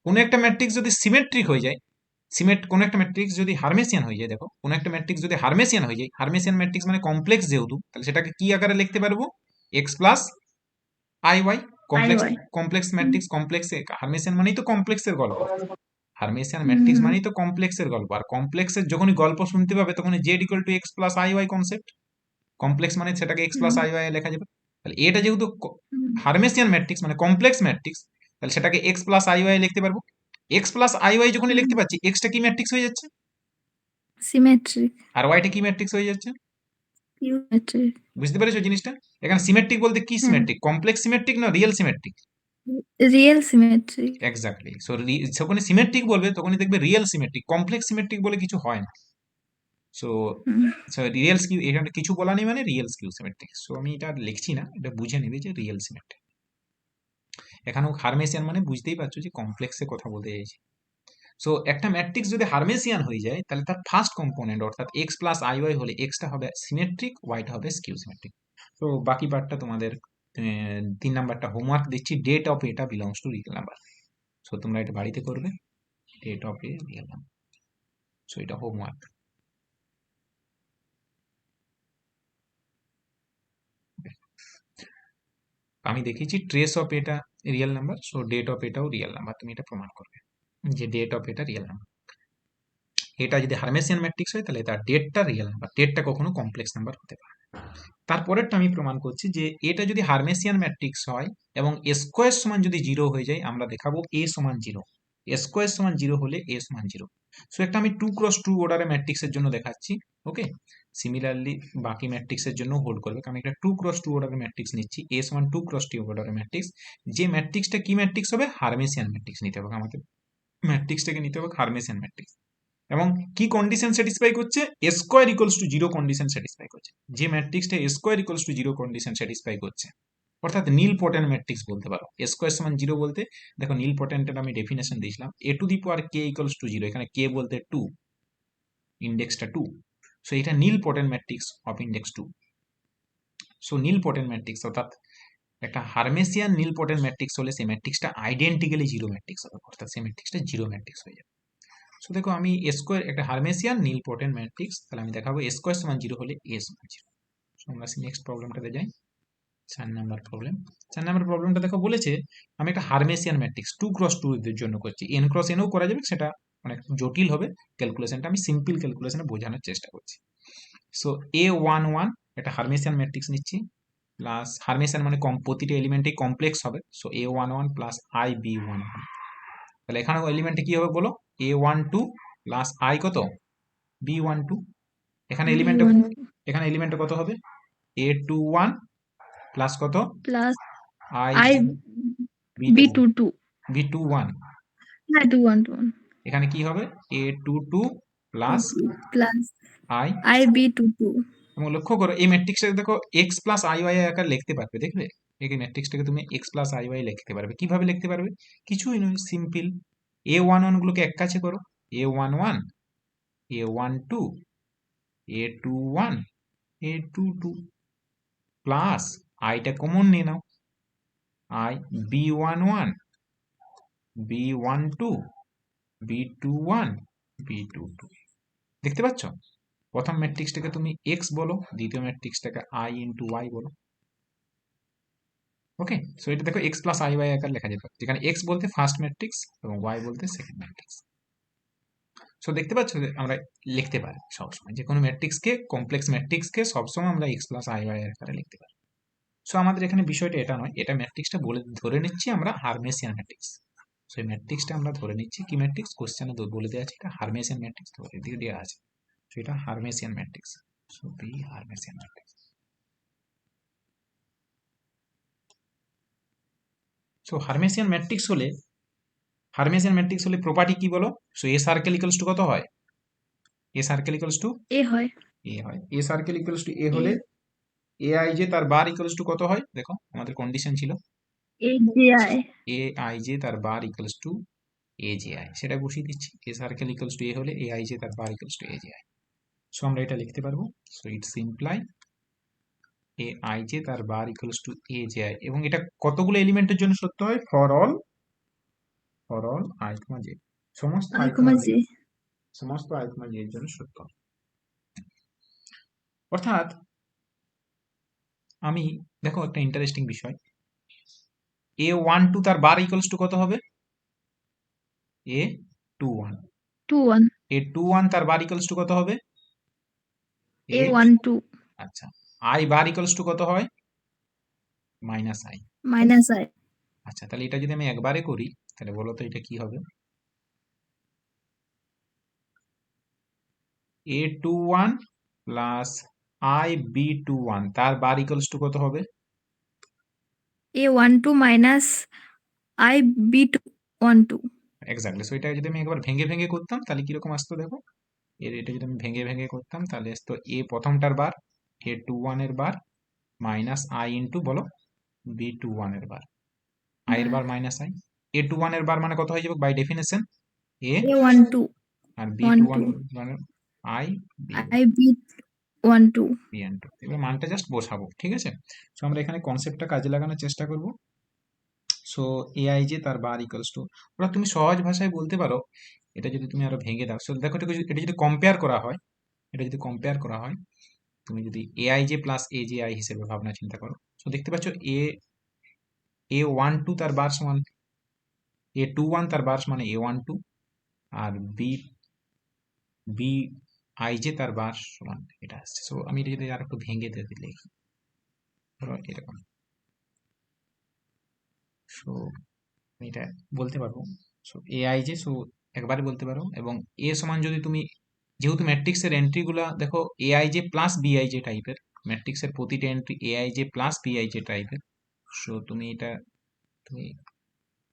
কোনো একটা ম্যাট্রিক্স যদি সিমেট্রিক হয়ে যায়, কোনো একটা ম্যাট্রিক্স যদি হার্মেসিয়ান হয়ে যায়, দেখো কোনো একটা ম্যাট্রিক্স যদি হার্মেসিয়ান হয়ে যায়, হার্মেসিয়ান ম্যাট্রিক্স মানে কমপ্লেক্স যেহেতু, তাহলে সেটাকে কি আকারে লিখতে পারবো, x plus I y, i complex, y. Complex matrix, কমপ্লেক্সে হার্মেসিয়ান মানেই তো কমপ্লেক্সের গল্প, হার্মেসিয়ান ম্যাট্রিক্স হুম। মানেই তো কমপ্লেক্সের গল্প, আর কমপ্লেক্সের যখনই গল্প শুনতে পাবে তখনই z equal to x plus I y concept, complex মানে সেটাকে এক্স প্লাস আই ওয়াই লেখা যাবে। তাহলে এটা যেহেতু হার্মেসিয়ান ম্যাট্রিক্স মানে কমপ্লেক্স ম্যাট্রিক্স, তাহলে সেটাকে এক্স প্লাস আই ওয়াই লিখতে পারবো, এক্স প্লাস আই ওয়াই যখনই লিখতে পারছি, এক্সটা কি ম্যাট্রিক্স হয়ে যাচ্ছে, সিমেট্রিক। আর ওয়াইটা কি ম্যাট্রিক্স হয়ে যাচ্ছে, সিমেট্রিক। বুঝতে পেরেছো জিনিসটা। এখানে সিমেট্রিক বলতে কি হ্যাঁ, সিমেট্রিক, কমপ্লেক্স সিমেট্রিক না real symmetric, real symmetric. Exactly. So যখনই সিমেট্রিক বলবে তখনই দেখবে রিয়েল সিমেট্রিক, কমপ্লেক্স সিমেট্রিক বলে কিছু হয় না। সো রিয়েল স্কিউ, এখানে কিছু বলা নেই মানে রিয়েল স্কিউ সিমেট্রিক, সো আমি এটা লিখছি না, এটা বুঝে নেবে যে রিয়েল সিমেট্রিক। এখানেও হারমেসিয়ান মানে বুঝতেই পারছো যে কমপ্লেক্সে কথা বলতে চাইছি। সো একটা ম্যাট্রিক্স যদি হারমেসিয়ান হয়ে যায় তাহলে তার ফার্স্ট কম্পোনেন্ট অর্থাৎ এক্স প্লাস আই ওয়াই হলে এক্সটা হবে সিমেট্রিক, ওয়াইটা হবে স্কিউ সিমেট্রিক। তো বাকি পার্টটা তোমাদের 3 নাম্বারটা হোমওয়ার্ক দিচ্ছি, ডেট অফ এটা belongs to real number. So তোমরা এটা বাড়িতে করবে, det of A real number. So এটা হোমওয়ার্ক। আমি দেখিয়েছি ট্রেস অফ এটা real number, so det of এটাও রিয়েল নাম্বার, তুমি এটা প্রমাণ করবে যে ডেট অফ এটা রিয়েল নাম্বার। এটা যদি হারমেসিয়ান ম্যাট্রিক্স হয় তাহলে তার ডেটটা রিয়েল নাম্বার, ডেটটা কখনো কমপ্লেক্স নাম্বার হতে পারে না। তারপরেরটা আমি প্রমাণ করছি যে এটা যদি হারমেসিয়ান ম্যাট্রিক্স হয় এবং এ স্কোয়ার সমান যদি 0 হয়ে যায়, আমরা দেখাবো এ সমান 0, এ স্কোয়ার সমান 0 হলে এ সমান 0। সো একটা আমি 2x2 অর্ডারের ম্যাট্রিক্সের জন্য দেখাচ্ছি। ওকে, সিমিলারলি বাকি ম্যাট্রিক্সের জন্য হোল্ড করবে, কারণ একটা 2x2 অর্ডারের ম্যাট্রিক্স নিচ্ছি, এ সমান 2x2 অর্ডারের ম্যাট্রিক্স। যে ম্যাট্রিক্সটা কি ম্যাট্রিক্স হবে, হারমেসিয়ান ম্যাট্রিক্স নিতে হবে আমাদের, ম্যাট্রিক্সটাকে নিতে হবে হারমেসিয়ান ম্যাট্রিক্স। এবং কি কন্ডিশন স্যাটিসফাই করছে, A square equals to 0 condition satisfy করছে। যে ম্যাট্রিক্সটা A square equals to 0 condition satisfy করছে, অর্থাৎ নীল পটেন্ট ম্যাট্রিক্স বলতে পারো। এ স্কোয়ার সমান 0 বলতে দেখো নীল পটেন্টের আমি ডেফিনেশন দিয়েছিলাম, A to the power K equals to 0, এখানে কে বলতে 2, ইন্ডেক্সটা 2। সো এটা nilpotent matrix of index 2। So nilpotent matrix অর্থাৎ একটা হারমেসিয়ান নীল পটেন্ট ম্যাট্রিক্স হলে সেই ম্যাট্রিক্সটা আইডেন্টিক্যালি 0 ম্যাট্রিক্স হবে, অর্থাৎ সেই ম্যাট্রিক্সটা 0 ম্যাট্রিক্স হয়ে যাবে। সো দেখো আমি স্কোয়ার একটা হারমেসিয়ান নীল পটেন্ট ম্যাট্রিক্স, তাহলে আমি দেখাবো স্কোয়ার সমান 0 হলে এ সমান 0। সো আমরা নেক্সট প্রবলেমটাতে যাই, 4 নাম্বার প্রবলেম। 4 নাম্বার প্রবলেমটা দেখো বলেছে আমি একটা হারমেসিয়ান ম্যাট্রিক্স 2x2 এর জন্য করছি, n ক্রস nও করা যাবে, সেটা অনেক জটিল হবে ক্যালকুলেশনটা, আমি সিম্পল ক্যালকুলেশনে বোঝানোর চেষ্টা করছি। সো a11 একটা হারমেসিয়ান ম্যাট্রিক্স নিচ্ছি, প্লাস হারমেসিয়ান মানে প্রতিটা এলিমেন্টই কমপ্লেক্স হবে। সো a11 প্লাস ib11, তাহলে এখানে এলিমেন্টে কি হবে বলো, a12 প্লাস i কত, b12। এখানে এলিমেন্টে, B1 এখানে এলিমেন্টে কত হবে, a21 প্লাস কত, plus i I b2, B22 b21। না 21 এখানে কি হবে, a22 plus plus i। I B22 এবং লক্ষ্য করো এই ম্যাট্রিক্সটাকে দেখো x প্লাস আই ওয়াই আকার লিখতে পারবে, দেখবে এই ম্যাট্রিক্সটাকে তুমি x প্লাস আই ওয়াই লিখতে পারবে। কিভাবে লিখতে পারবে, কিছুই নয়, সিম্পল। a11 গুলোকে এক কাছে করো, a11, a12, a21, a22 plus আইটা কমন নিয়ে নাও, i b11, b12, b21, b22। দেখতে পাচ্ছ, প্রথম ম্যাট্রিক্সটাকে তুমি x বলো, দ্বিতীয় ম্যাট্রিক্সটাকে i ইন্টু ওয়াই বলো। ওকে, সো এটা দেখো এক্স প্লাস আই ওয়াই আকার লেখা যেত, যেখানে এক্স বলতে ফার্স্ট ম্যাট্রিক্স এবং ওয়াই বলতে সেকেন্ড ম্যাট্রিক্স। সো দেখতে পাচ্ছ যে আমরা লিখতে পারি সবসময় যে কোনো ম্যাট্রিক্সকে, কমপ্লেক্স ম্যাট্রিক্সকে সবসময় আমরা এক্স প্লাস আই ওয়াই আকারে লিখতে পারি। সো আমাদের এখানে বিষয়টা এটা নয়, এটা ম্যাট্রিক্সটা বলে ধরে নিচ্ছি আমরা হারমেসিয়ান ম্যাট্রিক্স। সো এই ম্যাট্রিক্সটা আমরা ধরে নিচ্ছি কি ম্যাট্রিক্স, কোশ্চেনে বলে দেওয়া আছে এটা হারমেসিয়ান ম্যাট্রিক্স ধরে দিয়ে দেওয়া আছে। সো এটা Hermitian matrix, so B Hermitian matrix. So Hermitian matrix হলে, হারমেসিয়ান ম্যাট্রিক্স হলে প্রপার্টি কি বলো, so A circle equals to কত হয়, A circle equals to A হয় এ হয়, A circle equals to A A হলে এ আই জে তার বার ইকুয়ালস টু কত হয়, দেখো আমাদের কন্ডিশন ছিল A J I A I J তার bar equals to A J I, সেটা বসিয়ে দিচ্ছি, A circle equals to A হলে এ আই জে তার bar equals to A J I. So আমরা এটা লিখতে পারবো, so it's imply A I J তার bar equals to A J I, এবং এটা কতগুলো এলিমেন্টের জন্য সত্য হয়, for all I comma J, সমস্ত I I comma comma J, J সমস্ত আই কমা জে এর জন্য সত্য হয়। অর্থাৎ আমি দেখো একটা ইন্টারেস্টিং বিষয়, a12 তার বার ইকুয়ালস টু কত হবে, a21, 21 a21 তার বার ইকুয়ালস টু কত হবে, এ a, 12 আচ্ছা, i বার ইকুয়ালস টু কত হয়, মাইনাস i। মাইনাস আই আচ্ছা, তাহলে এটা যদি আমি একবারে করি তাহলে বলো তো এটা কি হবে, a21 প্লাস i b21 তার বার ইকুয়ালস টু কত হবে, A12 minus I B12 exactly. So এটা যদি আমি একবার ভেঙে ভেঙে করতাম তাহলে কিরকম আসতো দেখো, এটা যদি আমি ভেঙে ভেঙে করতাম তাহলে আসতো এ প্রথমটার বার, a21 এর বার, মাইনাস i ইন্টু বলো b21 এর বার। আই এর bar minus I, A two one এর বার মানে কত হয়ে যাবে বাই ডেফিনেশন এ, A12 আর বি টু ওয়ান 12 মানে I, B IB12 B N two. এবার মানটা জাস্ট বসাবো, ঠিক আছে। সো আমরা এখানে কনসেপ্টটা কাজে লাগানোর চেষ্টা করব। সো এআই যে তার বার ইকুয়ালস টু, ওরা তুমি সহজ ভাষায় বলতে পারো, এটা যদি তুমি আরো ভেঙে দাও। সো দেখো এটা যদি কম্পেয়ার করা হয়, এটা যদি কম্পেয়ার করা হয়, তুমি যদি AI J plus A J I হিসেবে ভাবনা চিন্তা করো, তো দেখতে পাচ্ছ এ এ ওয়ান টু তার বার সমান এ টু ওয়ান, তার বার মানে এ ওয়ান টু, আর বি বি আই জে তার বার সমান এটা আসছে। সো আমি এটা যদি আর একটু ভেঙে দিয়ে দিলে, ধরো এরকম, সো আমি এটা বলতে পারবো। So A I J, so একবারে বলতে পারো, এবং এ সমান যদি তুমি, যেহেতু ম্যাট্রিক্সের এন্ট্রি গুলা দেখো a I j plus b I j টাইপের, ম্যাট্রিক্সের প্রতিটা entry a I j plus b I j টাইপের। সো তুমি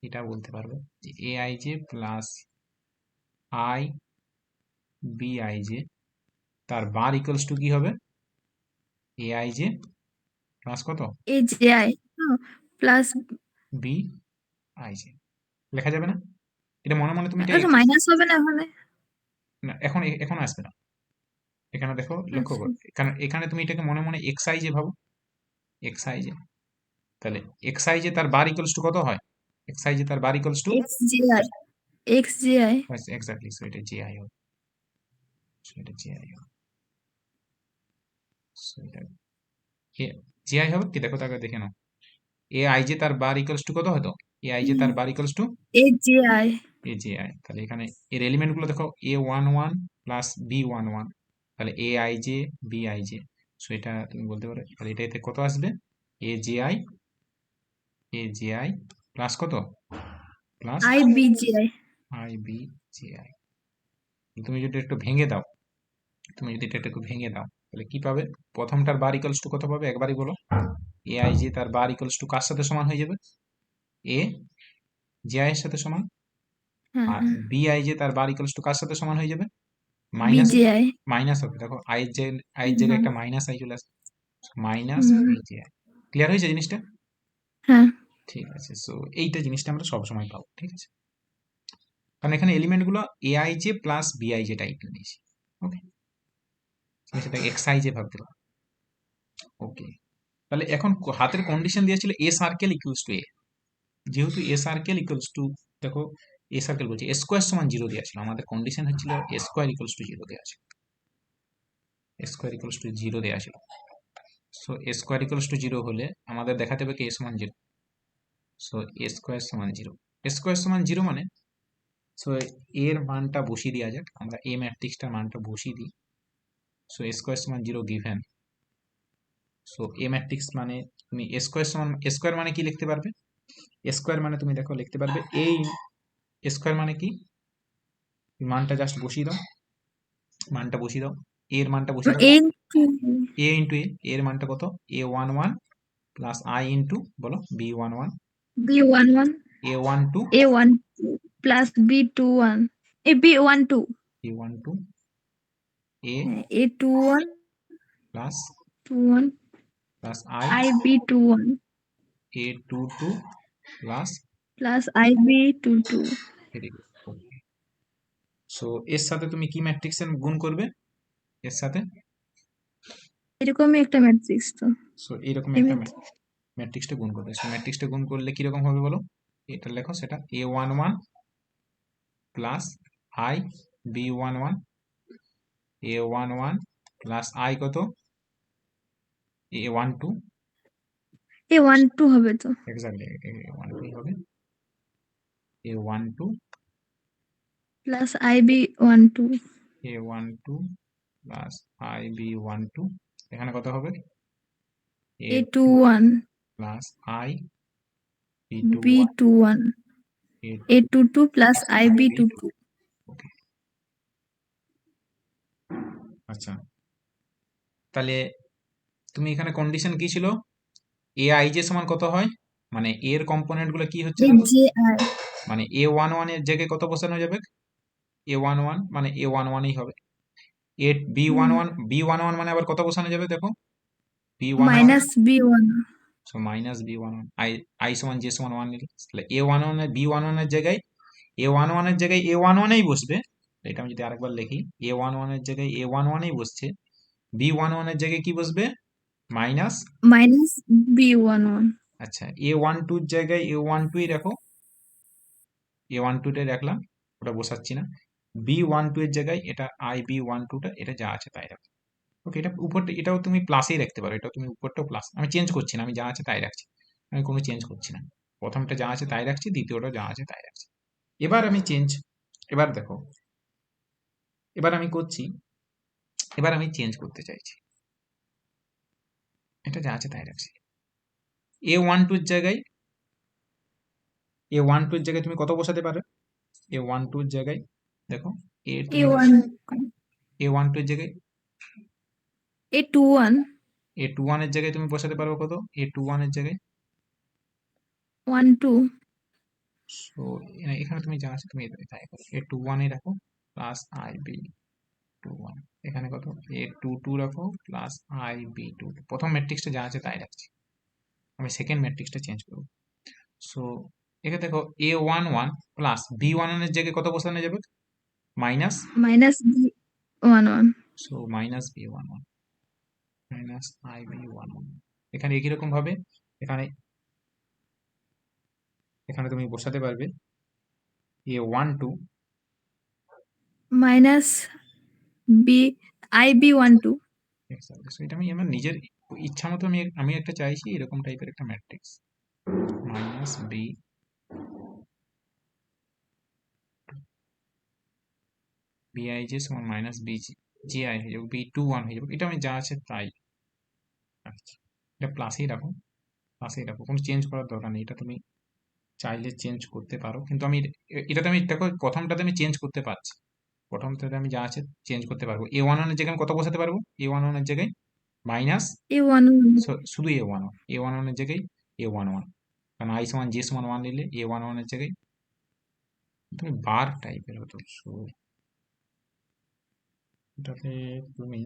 এটা বলতে পারবে যে a I j plus I b I J তার বার ইকুয়ালস টু কি হবে, এ আই জে প্লাস কত, AGI plus b I j. লেখা যাবে না? এটা মনে মনে তুমি এটা ওটা মাইনাস হবে না ওখানে? না, এখন এখন আসবে না। এখানে দেখো, লক্ষ্য আচ্ছা, করো, এখানে এখানে তুমি এটাকে মনে মনে এক্স আই জে ভাবো, এক্স আই জে। তাহলে এক্স আই জে তার বার ইকুয়ালস টু কত হয়, এক্স আই জে তার bar equals two, XGI exactly, so এটা জে আই হবে, সো এটা জে আই হবে, সো এটা জে আই হবে কি, দেখো তাকে দেখে নাও। এ আই জে তার বার ইকুয়ালস টু কত হতো, এ আই জে তার bar equals to AGI A J I. তাহলে এখানে এর এলিমেন্ট গুলো দেখো A one one plus B one one, তাহলে A I J B I J. So এটা তুমি বলতে পারো, তাহলে এটাতে কত আসবে, A J I, A J I plus কত, plus IBGI I B J I. তুমি যদি একটু ভেঙে দাও, তুমি যদি এটা একটু ভেঙে দাও, তাহলে কি পাবে, প্রথমটার বার ইকুয়ালস টু কত পাবে একবারই বলো, এ আই জে তার বার ইকুয়ালস টু কার সাথে সমান হয়ে যাবে, এ জে আই এর সাথে সমান, হ্যাঁ আর হ্যাঁ বি আই জে তার বার ইকুয়ালস টু কার সাথে সমান হয়ে যাবে, মাইনাস, BGI মাইনাস হবে, দেখো আই এর আই এর জায়গায় হ্যাঁ একটা মাইনাস আই চলে আসবে, minus hmm, b J i. Clear হয়েছে জিনিসটা? হ্যাঁ ঠিক আছে, সো এইটা জিনিসটা আমরা সবসময় পাবো, ঠিক আছে, কারণ এখানে এলিমেন্ট গুলো a I j plus b I j টাইপের নিয়েছি। ওকে, তুমি সেটা এক্স আই জে ভাবতে পারো। ওকে, তাহলে এখন হাতের কন্ডিশন দিয়েছিল এ সার্কেল ইকুয়ালস টু এ, যেহেতু এ সার্কেল ইকুয়ালস টু, দেখো এ সার্কেল বলছি, এ স্কোয়ার সমান জিরো দেওয়া ছিল, আমাদের কন্ডিশন হচ্ছিল এ স্কোয়ার ইকুয়ালস টু জিরো দেওয়া ছিল, এ স্কোয়ার ইকুয়ালস টু জিরো দেওয়া ছিল। So A square equals to zero হলে আমাদের দেখাতে হবে কি এ সমান জিরো। সো এ স্কোয়ার সমান জিরো, এ স্কোয়ার সমান জিরো মানে, সো এর মানটা বসিয়ে দেওয়া যাক, আমরা এ ম্যাট্রিক্সটার মানটা বসিয়ে দিই। সো এ স্কোয়ার সমান জিরো গিভেন। সো এ ম্যাট্রিক্স মানে তুমি এ স্কোয়ার সমান, এ স্কোয়ার মানে কি লিখতে পারবে, এ স্কোয়ার মানে তুমি দেখো লিখতে পারবে এ স্কোয়ার মানে কি, মানটা জাস্ট বসিয়ে দাও, মানটা বসিয়ে দাও, এর মানটা বসিয়ে দাও, into এ ইন্টু এর মানটা কত, A one one plus I into বলো B one one, B11 A one two, A12 plus B21 B12 A one two, A A21 plus 21 plus I, IB21 A two two plus, plus IB22 very good. So এর সাথে তুমি কি matrix গুণ করবে, এর সাথে, এরকমই একটা ম্যাট্রিক্স তো সো এইরকম এই একটা ম্যাট্রিক্স ম্যাট্রিক্সটা গুণ করবে। সো ম্যাট্রিক্সটা গুণ করলে কিরকম হবে বলো, এটা লেখো, সেটা A one one plus I B one one, A one one plus I কত, এ ওয়ান টু, A12 হবে তো এক্স্যাক্টলি এ ওয়ান টু হবে, A one two, plus IB12 A one two plus I B one two, এখানে কত হবে, A two A21 plus I B two one, B21 A A22 plus I B two. IB22 okay, আচ্ছা, তাহলে তুমি এখানে condition কি ছিল, A I J সমান কত হয়, মানে এর কম্পোনেন্ট গুলো কি হচ্ছে দেখো, AGI মানে এ ওয়ান ওয়ান এর জায়গায় কত বসানো যাবে, এ ওয়ান ওয়ান মানে এ ওয়ান ওয়ানই হবে, a b one hmm one, b one one মানে আবার কত বসানো যাবে দেখো, b one one, minus B1 so minus B one one, i সমান জে সমান ওয়ান নিলে তাহলে a one one b one ওয়ানের জায়গায় এ ওয়ান ওয়ানের জায়গায় এ ওয়ান ওয়ানেই বসবে। এটা আমি যদি আরেকবার লিখি, এ ওয়ান ওয়ানের জায়গায় এ ওয়ান ওয়ানেই বসছে, বি ওয়ান ওয়ানের জায়গায় কি বসবে, মাইনাস। Minus B11। আচ্ছা, এ ওয়ান টুর জায়গায় এ ওয়ান টুই রাখো, এ ওয়ান টুটাই রাখলাম, ওটা বসাচ্ছি না। বি ওয়ান টু এর জায়গায় এটা আই বি ওয়ান টুটা, এটা যা আছে তাই রাখো। ওকে, এটা উপরটা এটাও তুমি প্লাসেই রাখতে পারো, এটাও তুমি উপরটাও প্লাস, আমি চেঞ্জ করছি না, আমি যা আছে তাই রাখছি, আমি কোনো চেঞ্জ করছি না। প্রথমটা যা আছে তাই রাখছি, দ্বিতীয়টা যা আছে তাই রাখছি। এবার আমি চেঞ্জ, এবার দেখো, এবার আমি করছি, এবার আমি চেঞ্জ করতে চাইছি, এটা যা আছে তাই রাখছি। এ ওয়ান টুর জায়গায়, এ ওয়ান টুর জায়গায় তুমি কত বসাতে পারো, এ ওয়ান টুর জায়গায় দেখো, এ তুমি A1 এ ওয়ান টুর জায়গায় A21 এ টু ওয়ানের জায়গায় তুমি বসাতে পারো কত, এ টু ওয়ানের জায়গায়। 12 সো এখানে তুমি যা আছে তুমি তাই করো, এ টু ওয়ানে রাখো plus I B two one, এখানে কত, এ টু টু রাখো প্লাস আই বি টু। প্রথম ম্যাট্রিক্সটা যা আছে তাই রাখছি, আমি সেকেন্ড ম্যাট্রিক্সটা চেঞ্জ করবো। সো এখানে দেখো A one one plus B one এর জায়গায় কত বসানো যাবে, minus. Minus B11। So minus B one one minus I B one one. এখানে একই রকম ভাবে এখানে, এখানে তুমি বসাতে পারবে এ ওয়ান টু, মাইনাস IB12। এটা আমি আমার নিজের ইচ্ছা মতো আমি আমি একটা চাইছি এরকম টাইপের একটা ম্যাট্রিক্স, মাইনাস বি বিআইজে সমান মাইনাস বি জিআই হয়ে যাবে, বি টু ওয়ান হয়ে যাবে, এটা আমি যা আছে তাই রাখছি। এটা প্লাসেই রাখো, প্লাসেই রাখো, কোনো চেঞ্জ করার দরকার নেই, এটা তুমি চাইলে চেঞ্জ করতে পারো, কিন্তু আমি এটাতে আমি দেখো প্রথমটাতে আমি চেঞ্জ করতে পারছি, প্রথমটাতে আমি যা আছে চেঞ্জ করতে পারবো। এ ওয়ান ওয়ানের জায়গায় আমি কত বসাতে পারবো, এ ওয়ান ওয়ানের জায়গায় মাইনাস, A11 শুধু এ ওয়ান ওয়ান, এ ওয়ান ওয়ানের জায়গায় এ ওয়ান ওয়ান, কারণ আই সমান জে সমান ওয়ান নিলে এ ওয়ান ওয়ানের জায়গায় তুমি বার টাইপের হতো। সো এটাতে তুমি,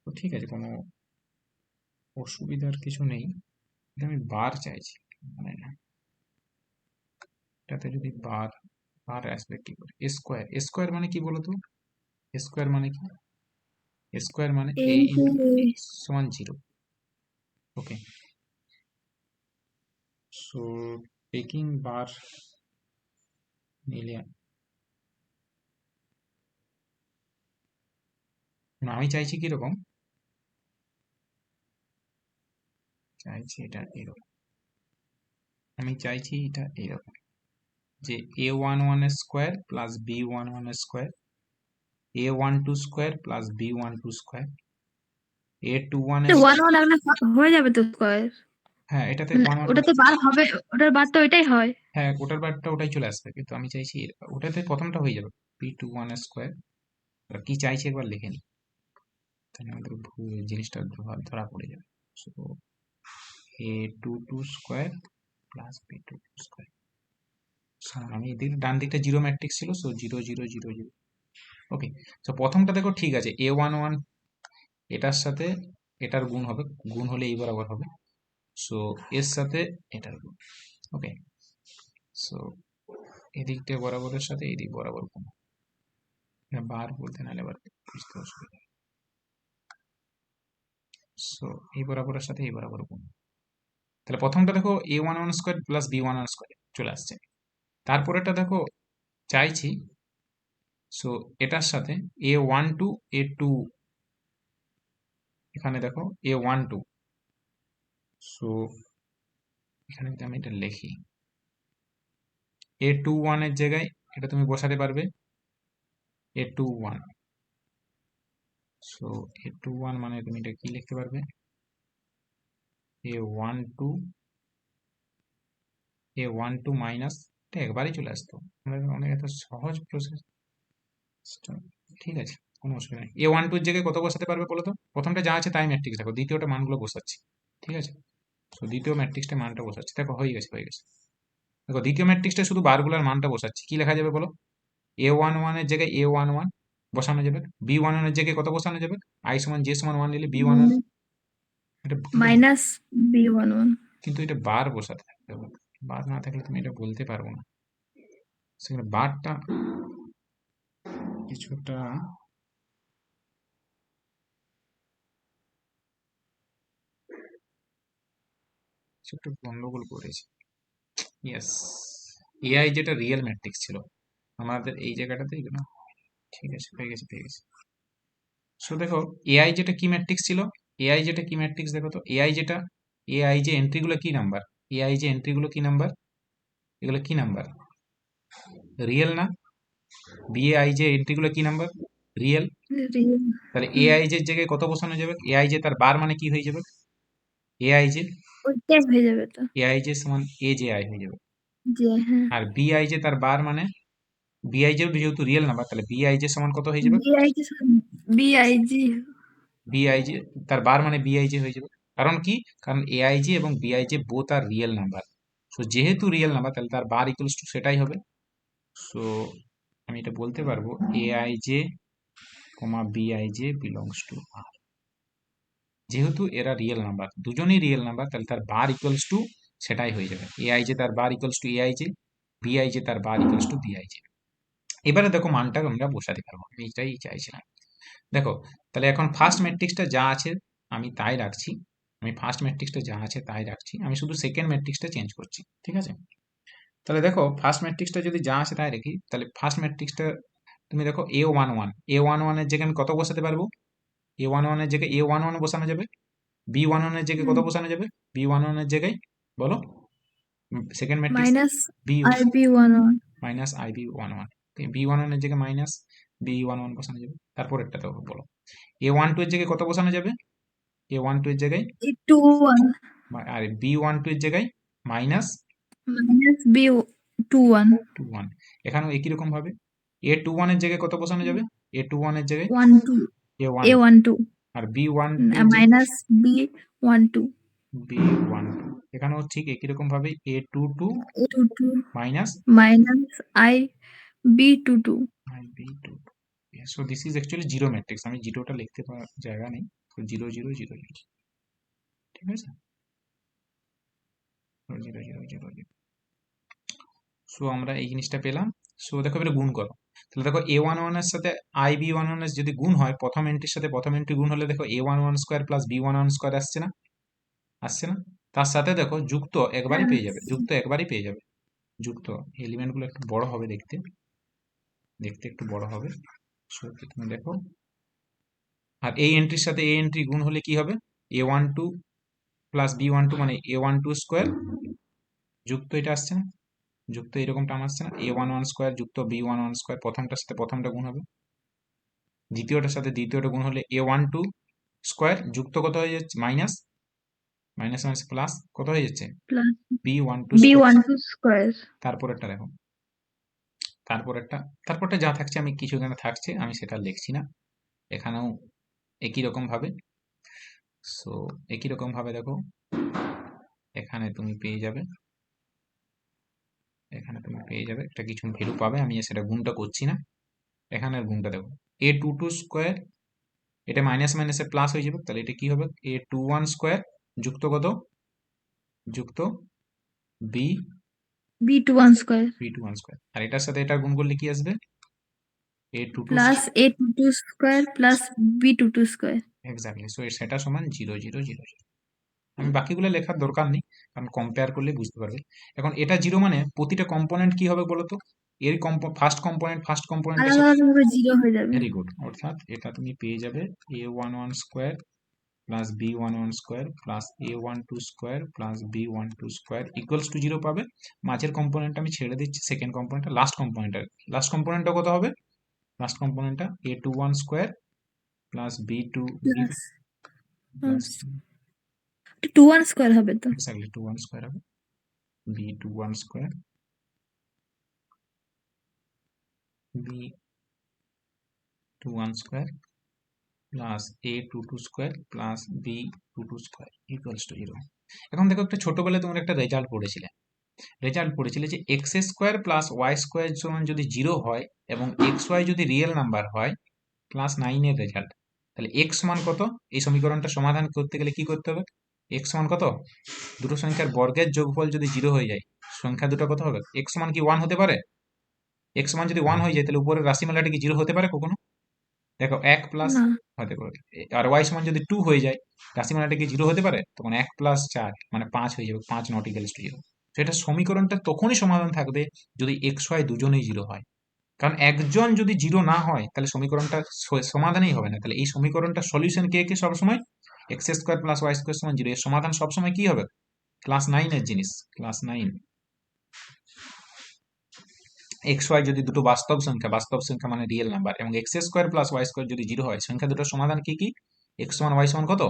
তো ঠিক আছে, কোনো অসুবিধার কিছু নেই, কিন্তু আমি বার চাইছি, মানে না, এটাতে যদি বার, বার আসবে কি করে, স্কোয়ার, স্কোয়ার মানে কি বলতো, স্কোয়ার মানে কি, স্কোয়ার মানে এ into ইন্টু A। সমান জিরো। ওকে, সো টেকিং বার নিলে না, আমি চাইছি কিরকম, চাইছি এটা এরকম, আমি চাইছি এটা এরকম, যে A one one square plus B one one square, A one two square plus B one two square, A two one 1 রাখলে হয়ে যাবে তো স্কয়ার। হ্যাঁ এটাতে মানে ওয়ান ওয়ান, ওটা তো বার হবে, ওটার বার তো ওইটাই হয়। হ্যাঁ ওটার বারটা ওটাই চলে আসবে, কিন্তু আমি চাইছি ওটাতে প্রথমটা হয়ে যাবে পি টু ওয়ান স্কোয়ার, কি চাইছি একবার লিখে নিই, তাহলে আমাদের ভুল জিনিসটা ধরা পড়ে যাবে। So A two two square plus B two two square, আমি এদিক ডান দিকটা জিরো ম্যাট্রিক্স ছিল, so zero zero zero zero. Okay, তো প্রথমটা দেখো ঠিক আছে, এ ওয়ান ওয়ান এটার সাথে এটার গুণ হবে, গুণ হলে এই বরাবর হবে, সো এর সাথে এটার গুণ। ওকে, সো এদিকটা বরাবরের সাথে এদিক বরাবর গুণ, বার বলতে নাহলে আবার বুঝতে অসুবিধা। সো এই বরাবরের সাথে এই বরাবর গুণ, তাহলে প্রথমটা দেখো A one one square plus B one one square চলে আসছে, তারপরেটা দেখো চাইছি, সো এটার সাথে A one two A two, এখানে দেখো এ ওয়ান টু, সো এখানে যদি আমি এটা লিখি, এ টু ওয়ানের জায়গায় এটা তুমি বসাতে পারবে এ two one, so A two one মানে তুমি এটা কি লিখতে পারবে, এ ওয়ান টু, এ ওয়ান টু মাইনাস, এটা একবারই চলে আসতো, অনেক এত সহজ প্রসেস, ঠিক আছে কোনো অসুবিধা নেই। এ ওয়ান টুর জায়গায় কত বসাতে পারবে বলো তো, প্রথমটা যা আছে তাই ম্যাট্রিক্স দেখো, দ্বিতীয়টা মানগুলো বসাচ্ছি, ঠিক আছে। তো দ্বিতীয় ম্যাট্রিক্সটা মানটা বসাচ্ছি, দেখো হয়ে গেছে হয়ে গেছে, দেখো দ্বিতীয় ম্যাট্রিক্সটা শুধু বারগুলোর মানটা বসাচ্ছি, কি লেখা যাবে বলো, এ ওয়ান ওয়ানের জায়গায় এ ওয়ান ওয়ান বসানো যাবে। B11 এর জায়গায় কত বসানো যাবে? I সমান J সমান 1 নিলে B11 এটা কিন্তু মাইনাস B11 কিন্তু এটা বার বসাতে থাকতে হবে। বার না থাকলে তুমি এটা বলতে পারবো না। সেখানে বারটা কিছুটা একটু গন্ডগোল করেছে। ইয়েস, এআই যেটা রিয়েল ম্যাট্রিক্স ছিল আমাদের এই জায়গাটাতেই না, ঠিক আছে, পেয়ে গেছে। সো দেখো এআই যেটা কি ম্যাট্রিক্স ছিল, এআই যেটা কি ম্যাট্রিক্স দেখো তো, এআই যে এন্ট্রিগুলো কি নাম্বার, এআই যে এন্ট্রিগুলো কি নাম্বার, এগুলো কি নাম্বার? রিয়েল না? বিএআই যে এন্ট্রিগুলো কি নাম্বার? রিয়েল। রিয়েল। তাহলে এআই যে জায়গায় কত বসানো যাবে? এআই যে তার বার মানে কি হয়ে যাবে? এআই যে, ওইটাই হয়ে যাবে তো। এআই যে সমান এ যে আই হয়ে যাবে। যে হ্যাঁ, আর বিআই যে তার বার মানে, বিআই যেহেতু রিয়েল নাম্বার, তাহলে বিআই যে সমান কত হয়ে যাবে? বিআইজি বিআইজি বিআইজে তার বার মানে বিআইজে হয়ে যাবে। কারণ কি? কারণ এআইজে এবং বিআইজে বোথ আর রিয়েল নাম্বার। সো যেহেতু রিয়েল নাম্বার তাহলে তার বার ইকুয়ালস টু সেটাই হবে। সো আমি এটা বলতে পারবো এআইজে কমা বিআইজে বিলংস টু আর। যেহেতু এরা রিয়েল নাম্বার, দুজনেই রিয়েল নাম্বার, তাহলে তার বার ইকুয়ালস টু সেটাই হয়ে যাবে। এআইজে তার বার ইকুয়ালস টু এআইজে, বিআইজে তার বার ইকুয়ালস টু বিআইজে। এবারে দেখো মানটা আমরা বসাতে পারবো, আমি এটাই চাইছিলাম। দেখো তাহলে এখন ফার্স্ট ম্যাট্রিক্সটা যা আছে আমি তাই রাখছি, আমি ফার্স্ট ম্যাট্রিক্সটা যা আছে তাই রাখছি, আমি শুধু সেকেন্ড ম্যাট্রিক্সটা চেঞ্জ করছি, ঠিক আছে? তাহলে দেখো ফার্স্ট ম্যাট্রিক্সটা যদি যা আছে তাই রাখি, তাহলে ফার্স্ট ম্যাট্রিক্সটা তুমি দেখো A11 এর জায়গায় আমি কত বসাতে পারবো? A11 এর জায়গায় A11 বসানো যাবে। B11 এর জায়গায় কত বসানো যাবে? B11 এর জায়গায় বলো, second matrix minus b IB11 minus IB11, B11 এর জায়গায় মাইনাস B11 বসানো যাবে। তারপরেরটা দেখো বলো, A12 এর জায়গায় কত বসানো যাবে? A12 এর জায়গায়, A21 আর B12 এর জায়গায় মাইনাস মাইনাস B21 21। এখানেও একই রকম ভাবে A21 এর জায়গায় কত বসানো যাবে? A21 এর জায়গায় 12 A12, A12 আর B12 এর জায়গায় মাইনাস B12 B12। এখানেও ঠিক একই রকম ভাবে A22 A22 minus minus IB22। B22। So this is actually zero matrix, আমি জিরোটা লিখতে জায়গা নেই, তো 0 0 0 0, ঠিক আছে, 0 0 0 0। সো আমরা এই জিনিসটা পেলাম। সো দেখো এবারে গুণ করো, তাহলে দেখো A11 এর সাথে IB11 এর যদি গুণ হয়, প্রথম এন্ট্রির সাথে প্রথম এন্ট্রি গুণ হলে দেখো A11 square plus B11 square আসছে না? আসছে না? তার সাথে দেখো যুক্ত একবারই হ্যাঁ, পেয়ে যাবে, যুক্ত একবারই পেয়ে যাবে। যুক্ত এলিমেন্টগুলো একটু বড় হবে দেখতে, দেখতে একটু বড় হবে। সো তুমি দেখো, আর এই এন্ট্রির সাথে এই এন্ট্রি গুণ হলে কি হবে? A12 প্লাস B12 মানে A12 স্কোয়ার, যুক্ত এটা আসছে না? যুক্ত এরকম টার্ম আসছে না? A11 স্কোয়ার যুক্ত B11 স্কোয়ার, প্রথমটার সাথে প্রথমটা গুণ হবে, দ্বিতীয়টার সাথে দ্বিতীয়টা গুণ হলে A12 স্কোয়ার যুক্ত কত হয়ে যাচ্ছে? মাইনাস, মাইনাস মাইনাস প্লাস কত হয়ে যাচ্ছে? Plus B12 square. B12 square তারপরেরটা দেখো, তারপরেরটা, তারপরটা যা থাকছে আমি কিছু এখানে থাকছে আমি সেটা লিখছি না, এখানেও একই রকম ভাবে। সো একই রকম ভাবে দেখো এখানে তুমি পেয়ে যাবে, এখানে তুমি পেয়ে যাবে একটা কিছু ভ্যালু পাবে, আমি সেটা গুণটা করছি না। এখানের গুণটা দেখো A22 স্কোয়ার, এটা মাইনাস মাইনাসে প্লাস হয়ে যাবে, তাহলে এটা কি হবে? A21 স্কোয়ার যুক্ত কত? যুক্ত B B21 square B21 square, আর এটার সাথে এটা গুণ করলে কি আসবে? A22 plus A22 square plus B22 square. Exactly. So সেটা সমান 0 0 0 0। আমি বাকিগুলো লেখার দরকার নেই, কারণ কম্পেয়ার করলে বুঝতে পারবে। এখন এটা জিরো মানে প্রতিটা কম্পোনেন্ট কি হবে বলো তো? এর ফার্স্ট কম্পোনেন্টের আলাদা সাথে, আলাদা ভাবে জিরো হয়ে যাবে। ভেরি গুড, অর্থাৎ এটা তুমি পেয়ে যাবে A11 square plus B11 square plus A12 square plus B12 square equals to 0 পাবে। মাঝের কম্পোনেন্ট আমি ছেড়ে দিচ্ছি, সেকেন্ড কম্পোনেন্টটা, লাস্ট কম্পোনেন্টটা কত হবে? লাস্ট কম্পোনেন্টটা A21 square plus B2 plus plus 21 square হবে তো। এক্স্যাক্টলি 21 স্কোয়ার হবে, B21 square B21 square plus A22 square plus B22 square equals to 0। এখন দেখো একটা ছোটবেলায় তোমরা একটা রেজাল্ট পড়েছিলে যে x square plus Y square সমান যদি 0 হয় এবং এক্স ওয়াই যদি রিয়েল নাম্বার হয়, ক্লাস 9-এর রেজাল্ট। তাহলে এক্স সমান কত? এই সমীকরণটা সমাধান করতে গেলে কি করতে হবে? এক্স সমান কত? দুটো সংখ্যার বর্গের যোগফল যদি 0 হয়ে যায়, সংখ্যা দুটো কত হবে? এক্স সমান কি 1 হতে পারে? এক্স সমান যদি 1 হয়ে যায়, তাহলে উপরের রাশিমালাটা কি 0 হতে পারে কখনো? দেখো 1 প্লাস না। হতে পারে। আর ওয়াই সমান যদি 2 হয়ে যায়, রাশিমালাটা কি 0 হতে পারে? তখন 1 প্লাস 4 মানে 5 হয়ে যাবে, 5 নট ইকুয়ালস টু 0। তো এটা সমীকরণটা তখনই সমাধান থাকবে যদি এক্স ওয়াই দুজনেই 0 হয়। কারণ একজন যদি 0 না হয়, তাহলে সমীকরণটা সমাধানই হবে না। তাহলে এই সমীকরণটা সলিউশন কে কে সবসময় x square plus Y square সমান 0, এর সমাধান সবসময় কি হবে? ক্লাস 9-এর জিনিস, ক্লাস 9। এক্স ওয়াই যদি দুটো বাস্তব সংখ্যা মানে রিয়েল নাম্বার, এবং x square plus Y square যদি 0 হয়, সংখ্যা দুটোর সমাধান কি কি? এক্স সমান ওয়াই সমান কত?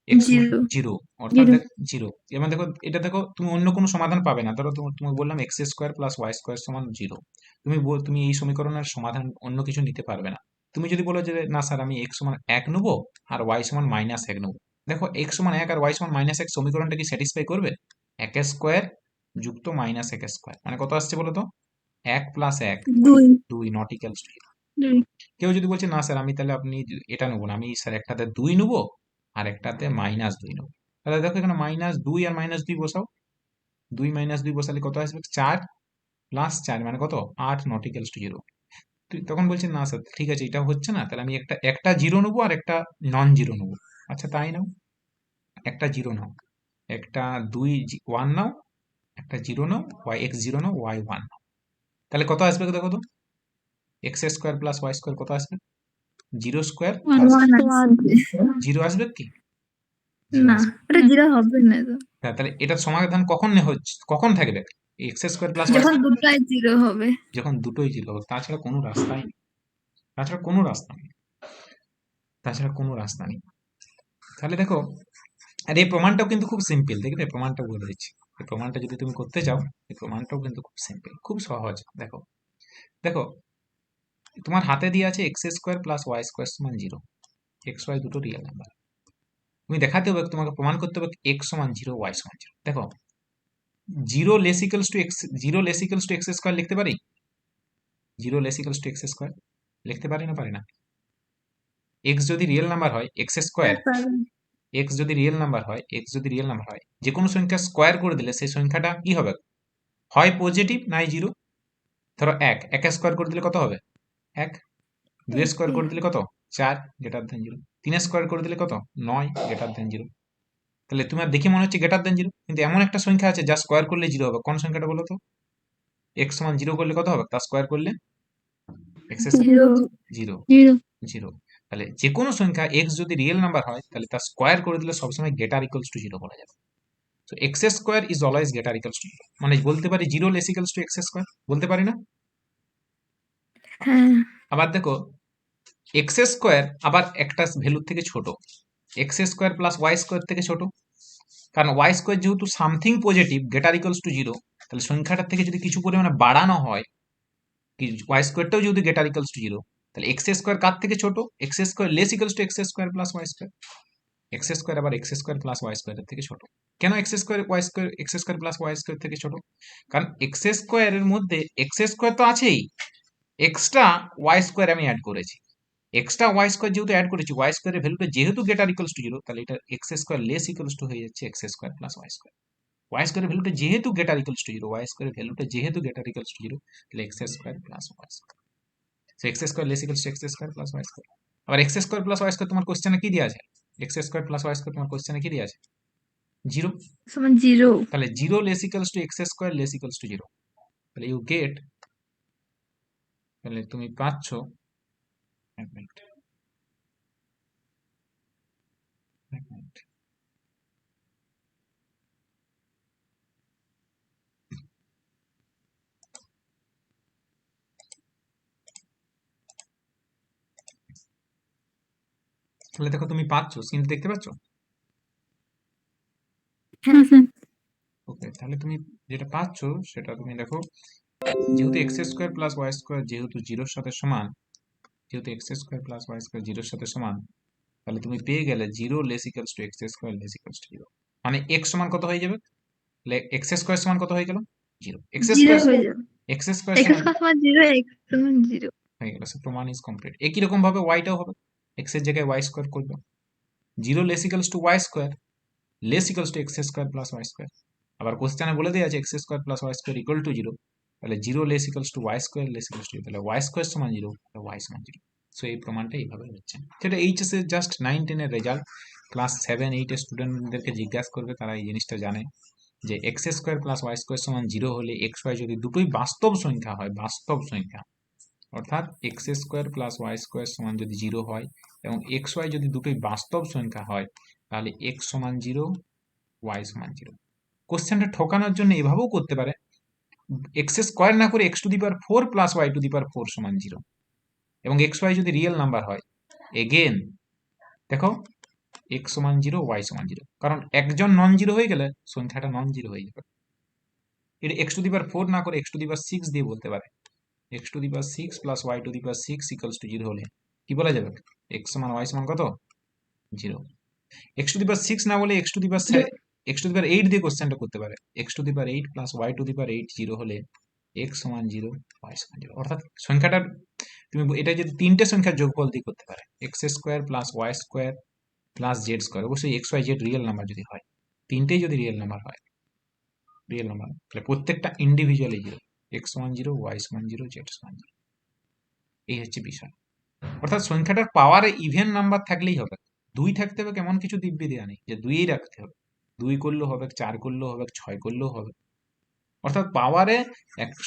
এক্স সমান জিরো। 0, অর্থাৎ জিরো। 0। এবার দেখো, এটা দেখো, তুমি অন্য কোনো সমাধান পাবে না। ধরো তুমি বললাম x square plus Y square সমান 0, তুমি এই সমীকরণের সমাধান অন্য কিছু নিতে পারবে না। তুমি যদি বলো যে না স্যার, আমি এক্স সমান 1 নেবো আর ওয়াই সমান -1 নেবো, দেখো এক্স সমান 1 আর ওয়াই সমান -1 সমীকরণটা কি স্যাটিসফাই করবে? এক স্কোয়ার যুক্ত -এক স্কোয়ার মানে কত আসছে বলো তো? 1 প্লাস 1, দুই। 2 নট ইকুয়ালস টু। দুই। কেউ যদি বলছে না স্যার, আমি তাহলে আপনি এটা নেবো না, আমি স্যার একটাতে 2 নেবো আর একটাতে -2 নেবো, তাহলে দেখো এখানে -2 আর -2 বসাও। 2 -2 বসালে কত আসবে? 4 প্লাস 4 মানে কত? 8 নট ইকুয়ালস টু 0। তুই তখন বলছিস না স্যার, ঠিক আছে, এটা হচ্ছে না, তাহলে আমি একটা একটা জিরো নেবো আর একটা নন জিরো নেবো। আচ্ছা তাই নাও, একটা জিরো নাও, একটা 1 নাও, একটা জিরো নাও, ওয়াই এক্স জিরো নাও, ওয়াই 1 নাও। তাহলে কত আসবে দেখো তো? X square plus Y square কত আসবে? 0 স্কোয়ার ওয়ান প্লাস ওয়ান। 0 আসবে কি? 0 না, আসবে। ওটা জিরো হবে না তো। হ্যাঁ, তাহলে এটার সমাধান কখন থাকবে? এক্স স্কোয়ার প্লাস ওয়াই যখন স্কোয়ার দুটাই জিরো হবে। যখন দুটোই জিরো হবে, তাছাড়া কোনো রাস্তাই নেই। তাছাড়া কোনো রাস্তা নেই। তাছাড়া কোনো রাস্তা নেই। তাহলে দেখো, আর এই প্রমাণটাও কিন্তু খুব সিম্পল, দেখবে প্রমাণটা বলে দিচ্ছি। এই প্রমাণটা যদি তুমি করতে চাও, এই প্রমাণটাও কিন্তু খুব সিম্পল, খুব সহজ। দেখো, দেখো, তোমার হাতে দিয়ে আছে x square plus Y square সমান 0। এক্স ওয়াই দুটো রিয়েল নাম্বার। তুমি দেখাতে হবে, তোমাকে প্রমাণ করতে হবে এক্স সমান 0, ওয়াই সমান 0। দেখো, 0 এক্স স্কোয়ার লিখতে পারি? 0 লিখতে পারি না? পারি না? এক্স যদি রিয়েল নাম্বার হয়, এক্স যদি রিয়েল নাম্বার হয়, যে কোনো সংখ্যা স্কোয়ার করে দিলে সেই সংখ্যাটা কি হবে? হয় পজিটিভ নাই 0। ধরো 1 স্কোয়ার করে দিলে কত হবে? 1। 2 স্কোয়ার করে দিলে কত? 4 গ্রেটার দেন 0। 3 স্কোয়ার করে দিলে কত? 9 গ্রেটার দেন 0। তাহলে তোমার দেখে মনে হচ্ছে গ্রেটার দেন 0, কিন্তু এমন একটা সংখ্যা আছে যা স্কোয়ার করলে 0 হবে। কোন সংখ্যাটা বলো তো? এক্স সমান 0 করলে কত হবে? তার স্কোয়ার করলে এক্স জিরো। 0। জিরো। 0। তাহলে যে কোনো সংখ্যা এক্স যদি রিয়েল নাম্বার হয়, তাহলে তার স্কোয়ার করে দিলে সবসময় গ্রেটার ইকুয়ালস টু 0 বলা যাবে। তো x square is always greater equals to 0, মানে বলতে পারি 0 less equals to x square, বলতে পারি না? হ্যাঁ। আবার দেখো, এক্স স্কোয়ার আবার একটা ভ্যালুর থেকে ছোট, x square plus Y square থেকে ছোট। কারণ ওয়াই স্কোয়ার যেহেতু something positive greater equals to 0, তাহলে সংখ্যাটার থেকে যদি কিছু পরিমাণে বাড়ানো হয়, ওয়াই স্কোয়ারটাও যদি গ্রেটার ইকুয়ালস টু 0, তাহলে এক্স স্কোয়ার কার থেকে ছোট? X square less equals to x square plus Y square. X square আবার এক্স স্কোয়ার প্লাস ওয়াই স্কোয়ারের থেকে ছোট। কেন x square plus Y square থেকে ছোট? কারণ এক্স স্কোয়ারের মধ্যে এক্স স্কোয়ার তো আছেই, এক্সট্রা ওয়াই স্কোয়ার আমি অ্যাড করেছি। এক্সট্রা ওয়াই স্কোয়ার যেহেতু অ্যাড করেছি, ওয়াই স্কোয়ারের ভ্যালুটা যেহেতু গ্রেটার ইকুয়ালস টু 0, তাহলে এটা x square less equals to হয়ে যাচ্ছে x square plus Y square. Y স্কোয়ারের ভ্যালুটা যেহেতু গ্রেটার ইকুয়ালস টু 0, ওয়াই স্কোয়ারের ভ্যালুটা যেহেতু গ্রেটার ইকুয়ালস টু 0, তাহলে X square plus Y square. So X square less equals to x square plus Y square. আবার x square plus Y square তোমার কোশ্চেনে কি দেওয়া আছে? X square plus Y square তোমার কোশ্চেনে কি দেওয়া আছে? 0। সমান জিরো। তাহলে 0 less equals to x square less equals to 0। তাহলে ইউ গেট, তাহলে তুমি পাচ্ছ, এক মিনিট, এক মিনিট, তাহলে দেখো তুমি পাচ্ছ, স্ক্রিন দেখতে পাচ্ছ? হ্যাঁ স্যার। ওকে, তাহলে তুমি যেটা পাচ্ছ সেটা তুমি দেখো, যেহেতু X square plus Y square যেহেতু 0-র সাথে সমান, যেহেতু X square plus Y square 0-র সাথে সমান, তাহলে তুমি পেয়ে গেলে 0 less equals to x square less equals to 0। মানে এক্স সমান কত হয়ে যাবে? এক্স স্কোয়ার সমান কত হয়ে গেল? 0। এক্স জিরো স্কোয়ার, হয়ে যাবে। এক্স স্কোয়ার এক্স সমান স্কোয়ার সমান জিরো, এক্স সমান জিরো। হয়ে গেল, সে প্রমাণ ইজ কমপ্লিট। একই রকম ভাবে ওয়াইটাও হবে, এক্স এর জায়গায় ওয়াই স্কোয়ার করবে, zero less equals to Y square, less equals to x square plus Y square. আবার কোশ্চেনে বলে দেওয়া আছে x square plus Y square equal to zero, তাহলে zero less equals to Y square, less equals to, তাহলে Y square সমান zero, Y সমান zero. So এই প্রমাণটা এইভাবে হচ্ছে। সেটা এইচএস এর জাস্ট 9-10 এর রেজাল্ট, ক্লাস 7-8 এর স্টুডেন্টদেরকে জিজ্ঞাসা করবে, তারা এই জিনিসটা জানে যে x square plus Y square সমান জিরো হলে এক্স ওয়াই যদি দুটোই বাস্তব সংখ্যা হয়, বাস্তব সংখ্যা অর্থাৎ x square plus Y square সমান যদি জিরো হয় এবং এক্স ওয়াই যদি দুটোই বাস্তব সংখ্যা হয়, তাহলে এক্স সমান জিরো, ওয়াই সমান জিরো। কোশ্চেনটা ঠকানোর জন্য এভাবেও করতে পারে, এক্স স্কোয়ার না করে X to the power 4 plus Y to the power 4 সমান জিরো, এবং এক্স ওয়াই যদি রিয়েল নাম্বার হয়, এগেন দেখো এক্স সমান জিরো, ওয়াই সমান জিরো, কারণ একজন নন জিরো হয়ে গেলে সংখ্যাটা নন জিরো হয়ে যাবে। এটা এক্স টু দি পাওয়ার 4 না করে এক্স টু দি পাওয়ার 6 দিয়ে বলতে পারে, x to the power 6 plus Y to the power 6 equals to zero হলে কি বলা যাবে, এক্স সমান ওয়াই সমান কত, zero. X to the power 6 না বলে এক্স টু দি পাওয়ার 8 দিয়ে কোশ্চেনটা করতে পারে, x to the power 8 plus Y to the power 8 zero হলে এক্স সমান জিরো, ওয়াই সমান জিরো। অর্থাৎ সংখ্যাটার তুমি এটা যদি তিনটে সংখ্যার যোগফল দিয়ে করতে পারে, x square plus Y square plus z square, অবশ্যই x y z real number যদি হয়, তিনটেই যদি রিয়েল নাম্বার হয়, রিয়েল নাম্বার তাহলে প্রত্যেকটা ইন্ডিভিজুয়ালি জিরো, এক্স সমান জিরো, ওয়াই সমান জিরো, জেড সমান জিরো। এই হচ্ছে বিষয়। অর্থাৎ সংখ্যাটার পাওয়ারে ইভেন নাম্বার থাকলেই হবে, দুই থাকতে হবে কেমন কিছু দিব্যি দেওয়া নেই যে দুইই রাখতে হবে, দুই করলেও হবে, 4 করলেও হবে, 6 করলেও হবে। অর্থাৎ পাওয়ারে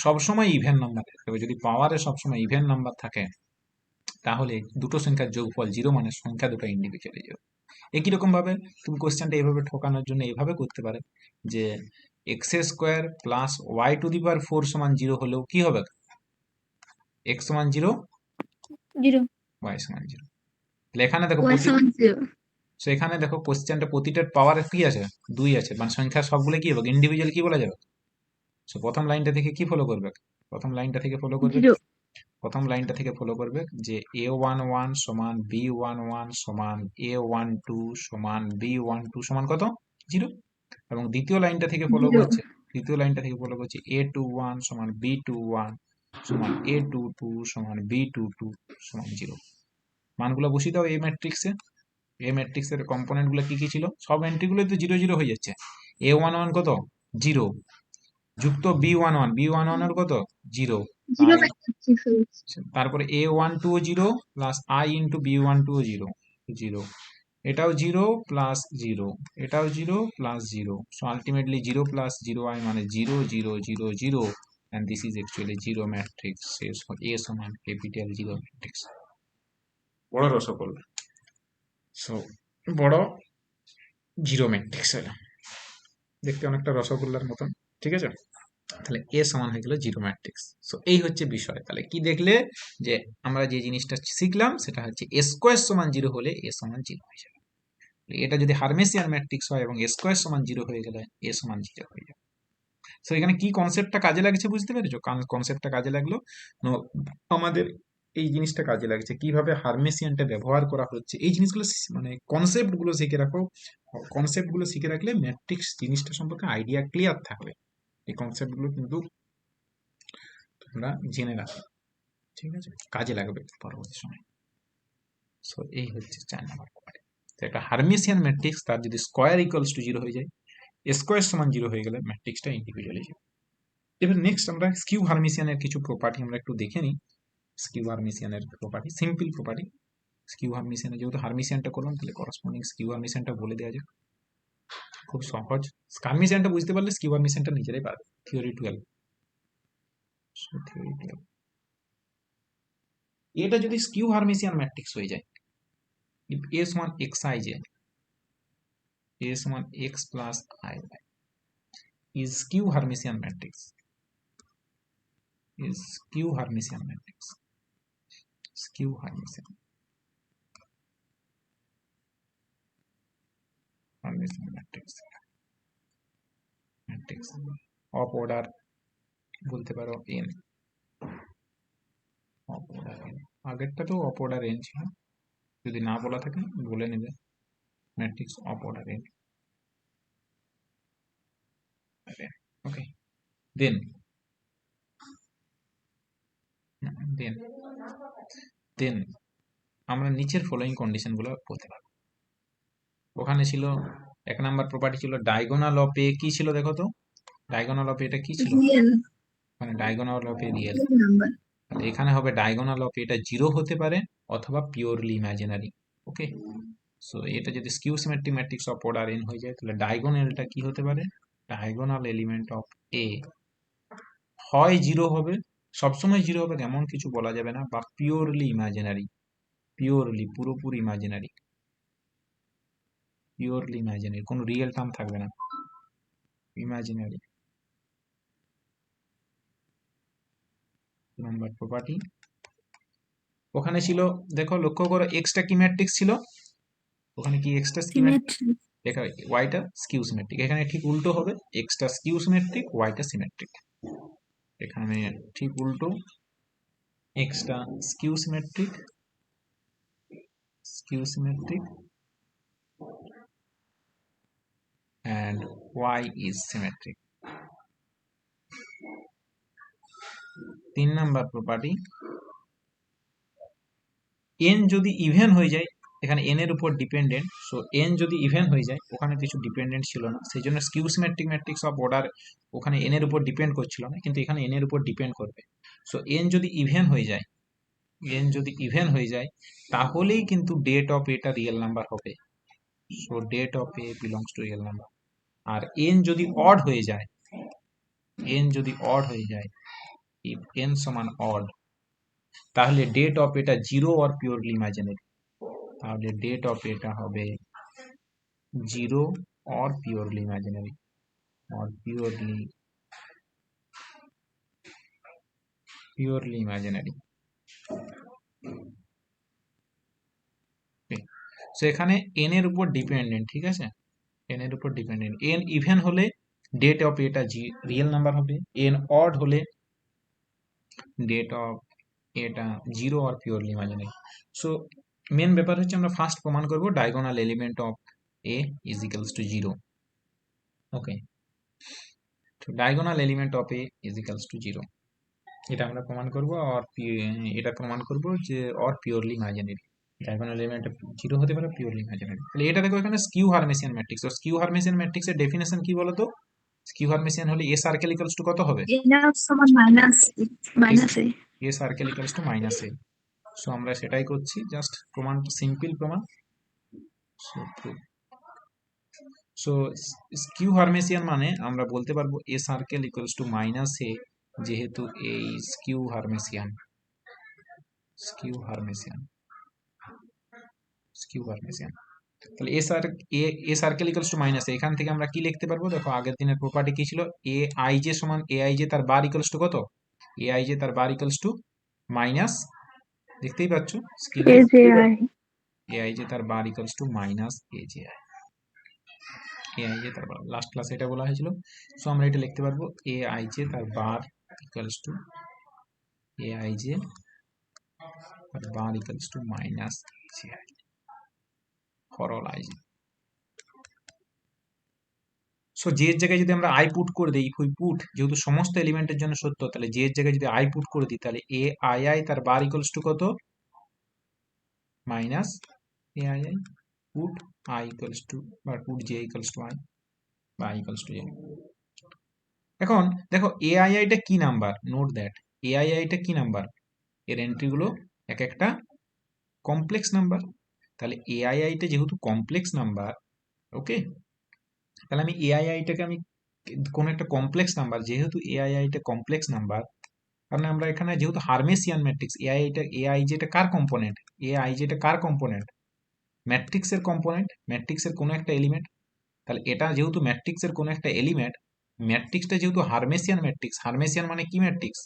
সবসময় ইভেন নাম্বার থাকতে হবে, যদি পাওয়ারে সবসময় ইভেন নাম্বার থাকে তাহলে দুটো সংখ্যার যোগফল জিরো, মানে সংখ্যা দুটো ইন্ডিভিজুয়ালি জিরো। একই রকম ভাবে তুমি কোশ্চেনটা এইভাবে ঠকানোর জন্য এইভাবে করতে পারে যে x square plus Y to the power 4 সমান জিরো হলেও কি হবে, এক্স সমান জিরো, জিরো, ওয়াই সমান জিরো। তাহলে এখানে দেখো ওয়াই সমান জিরো। সো এখানে দেখো কোশ্চেনটা প্রতিটার পাওয়ারে কি আছে, দুই আছে, মানে সংখ্যা সবগুলো কি হবে, ইন্ডিভিজুয়াল কি বলা যাবে। সো প্রথম লাইনটা থেকে কি ফলো করবে, প্রথম লাইনটা থেকে ফলো করবে, জিরো, প্রথম লাইনটা থেকে ফলো করবে যে এ ওয়ান ওয়ান সমান বি ওয়ান ওয়ান সমান এ ওয়ান টু সমান বি ওয়ান টু সমান কত, জিরো। এবং দ্বিতীয় লাইনটা থেকে ফলো জিরো, করছে, দ্বিতীয় লাইনটা থেকে ফলো করছে এ টু ওয়ান সমান বি টু ওয়ান সমান এ টু টু সমান বি টু টু সমান জিরো। মানগুলো বসিয়ে দাও এই ম্যাট্রিক্সে, এই ম্যাট্রিক্সের কম্পোনেন্ট গুলো কি কি ছিল, সব এন্ট্রিগুলো তো জিরো জিরো হয়ে যাচ্ছে। এ ওয়ান ওয়ান কত, জিরো, যুক্ত b one one, b one one এর কত, জিরো, জিরো তাই ম্যাট্রিক্স হচ্ছে। তারপরে a one two zero plus I into b one two zero, zero, এটাও জিরো প্লাস জিরো, এটাও zero plus zero. So ultimately zero plus zero i মানে zero zero zero zero, and this is actually zero matrix, says for a সমান capital zero matrix, বড় রসগোল। So বড় zero matrix হলো, দেখতে অনেকটা রসগোল্লার মতন, ঠিক আছে। তাহলে এ সমান হয়ে গেল জিরো ম্যাট্রিক্স। সো এই হচ্ছে বিষয়। তাহলে কি দেখলে যে আমরা যে জিনিসটা শিখলাম সেটা হচ্ছে এ স্কোয়ার সমান জিরো হলে এ সমান জিরো হয়ে যাবে, এটা যদি হার্মেসিয়ান ম্যাট্রিক্স হয় এবং এ স্কোয়ার সমান জিরো হয়ে গেলে এ সমান জিরো হয়ে যাবে। সো এখানে কি কনসেপ্টটা কাজে লাগছে বুঝতে পেরেছো, কনসেপ্টটা কাজে লাগলো, আমাদের এই জিনিসটা কাজে লাগছে, কিভাবে হার্মেসিয়ানটা ব্যবহার করা হচ্ছে, এই জিনিসগুলো মানে কনসেপ্ট গুলো শিখে রাখো। কনসেপ্ট গুলো শিখে রাখলে ম্যাট্রিক্স জিনিসটা সম্পর্কে আইডিয়া ক্লিয়ার থাকবে। এই কনসেপ্ট গুলো কিন্তু তোমরা জেনে রাখো, ঠিক আছে, কাজে লাগবে পরবর্তী সময়। সো এই হচ্ছে 4 নম্বর পয়েন্ট। তো একটা হার্মেসিয়ান ম্যাট্রিক্স তার যদি স্কোয়ার ইকুয়ালস টু জিরো হয়ে যায়, স্কোয়ার সমান জিরো হয়ে গেলে ম্যাট্রিক্সটা ইন্ডিভিজুয়ালি যাবে। এবার নেক্সট আমরা স্কিউ হার্মেসিয়ানের কিছু প্রপার্টি আমরা একটু দেখে নিই। স্কিউ হার্মেসিয়ানের প্রপার্টি, সিম্পল প্রপার্টি। স্কিউ হার্মেসিয়ানে যেহেতু হার্মেসিয়ানটা করলাম, তাহলে করসপন্ডিং স্কিউ হার্মেসিয়ানটা বলে দেওয়া যাক। খুব সহজ, হার্মেসিয়ানটা বুঝতে পারলে স্কিউ হার্মেসিয়ানটা নিজেরাই পারবে। থিওরি 12, থিওরি 12, এটা যদি স্কিউ হার্মেসিয়ান ম্যাট্রিক্স হয়ে যায়, if a সমান xij, a সমান x plus i is skew Hermitian matrix, is skew Hermitian matrix, skew Hermitian matrix, matrix of order বলতে পারো n, of order n, আগেরটা তো of order n ছিল, যদি না বলা থাকে বলে নেবে, matrix of order n, okay, then then দেন আমরা নিচের ফলোইং কন্ডিশনগুলো বলতে পারবো। ওখানে ছিল 1 নাম্বার প্রপার্টি ছিল ডায়াগোনাল অফ এ, কি ছিল দেখো তো, ডায়াগোনাল অফ এটা কি ছিল, রিয়েল মানে diagonal of A real. Number. তাহলে এখানে হবে ডায়াগোনাল অফ এটা 0 হতে পারে অথবা পিওরলি ইমাজিনারি। ওকে, সো এটা যদি skew symmetric matrix of order n হয়ে যায়, তাহলে ডায়াগোনালটা কি হতে পারে, ডায়াগোনাল এলিমেন্ট অফ এ হয় 0 হবে, সবসময় 0 হবে এমন কিছু বলা যাবে না, বা পিওরলি ইমাজিনারি, পিওরলি পুরোপুরি ইমাজিনারি, পিওরলি ইমাজিনারি, কোনো রিয়েল টার্ম থাকবে না, ইমাজিনারি। নাম্বার প্রপার্টি ওখানে ছিল, দেখো লক্ষ্য করো এক্সটা কি ম্যাট্রিক্স ছিল, ওখানে কি এক্সটা স্কিমেট্রিক, সিমেট্রি। দেখা ওয়াইটা স্কিউ সিমেট্রিক, এখানে ঠিক উল্টো হবে, এক্সটা স্কিউ সিমেট্রিক, ওয়াইটা সিমেট্রিক। এখানে ঠিক উল্টো, extra skew symmetric, skew symmetric, and y is symmetric। 3 number property, n যদি ইভেন হয়ে যায়, এখানে n এর উপর ডিপেন্ডেন্ট, সো n যদি ইভেন হয়ে যায়, ওখানে কিছু ডিপেন্ডেন্ট ছিল না, সেই জন্য skew symmetric matrix of order ওখানে n এর উপর ডিপেন্ড করছিল না, কিন্তু এখানে n এর উপর ডিপেন্ড করবে। সো n যদি ইভেন হয়ে যায়, n যদি ইভেন হয়ে যায়, তাহলেই কিন্তু ডেট অফ এটা রিয়েল নাম্বার হবে। So det of A belongs to real number. আর n যদি অড হয়ে যায়, n যদি অড হয়ে যায়, ইফ n সমান অড, তাহলে ডেট অফ এটা 0 আর পিওরলি ইমাজিনারি, তাহলে ডেট অফ এটা হবে 0 or purely imaginary, or purely imaginary। So এখানে n এর উপর ডিপেন্ডেন্ট, ঠিক আছে, n এর উপর ডিপেন্ডেন্ট, n ইভেন হলে ডেট অফ এটা রিয়েল নাম্বার হবে, n অড হলে ডেট অফ এটা 0 আর পিওরলি ইমাজিনারি। সো মেন ব্যাপার হচ্ছে আমরা ফার্স্ট প্রমাণ করব diagonal element of a is equals to 0। ওকে, তো diagonal element of a is equals to 0, এটা আমরা প্রমাণ করব, আর এটা প্রমাণ করব যে or purely imaginary, diagonal element 0 হতে পারে, পিওরলি ইমাজিনারি। তাহলে এটা দেখো এখানে স্কিউ হারমেসিয়ান ম্যাট্রিক্স, তো স্কিউ হারমেসিয়ান ম্যাট্রিক্সের ডেফিনেশন কি বলতো, স্কিউ হারমেসিয়ান হলে এ সার্কেল ইকুয়ালস টু কত হবে, এর সমান minus A. A circle equals to minus A. So আমরা সেটাই করছি, জাস্ট প্রমাণ, সিম্পল প্রমাণ। সো স্কিউ হারমেসিয়ান মানে আমরা বলতে পারবো A circle equals to minus A, যেহেতু এই skew Hermitian, skew Hermitian, skew Hermitian. তাহলে A circle equals to minus A, এখান থেকে আমরা কি লিখতে পারবো, দেখো আগের দিনের প্রপার্টি কি ছিল, এ আই জে সমান এ আই জে তার বার ইকুয়ালস টু কত, এ আই জে তার বার ইকুয়ালস টু মাইনাস, দেখতেই পাচ্ছ স্ক্রিনে, এ যে আই। এ আই জে তার bar equals to minus A J I, A I J তার বার, লাস্ট ক্লাসে এটা বলা হয়েছিল। সো আমরা এটা লিখতে পারবো এ আই জে তার bar equals to, A I J তার bar equals to minus A J i for all I J. So j এর জায়গায় যদি আমরা আই পুট করে দিই, ওই পুট যেহেতু সমস্ত এলিমেন্টের জন্য সত্য, তাহলে জে এর জায়গায় যদি আই পুট করে দিই, তাহলে এ আই আই তার বার ইকুয়ালস টু কত, minus a i i, put I equals to, বা put J equals to i, বা আই ইকুয়ালস টু জে। এখন দেখো এ আই আইটা কি number, note that a i আইটা কি নাম্বার, এর এন্ট্রিগুলো এক একটা কমপ্লেক্স নাম্বার। তাহলে এ আই আইটা যেহেতু কমপ্লেক্স নাম্বার, ওকে, তাহলে আমি এ আই আইটাকে আমি কোন একটা কমপ্লেক্স নাম্বার, যেহেতু এ আই আইটা কমপ্লেক্স নাম্বার, কারণ আমরা এখানে যেহেতু হারমেসিয়ান ম্যাট্রিক্স, এ আই যেটা কার কম্পোনেন্ট, এ আই যেটা কার কম্পোনেন্ট, ম্যাট্রিক্সের কম্পোনেন্ট, ম্যাট্রিক্সের কোনো একটা এলিমেন্ট। তাহলে এটা যেহেতু ম্যাট্রিক্সের কোনো একটা এলিমেন্ট, ম্যাট্রিক্সটা যেহেতু হারমেসিয়ান ম্যাট্রিক্স, হারমেসিয়ান মানে কি ম্যাট্রিক্স,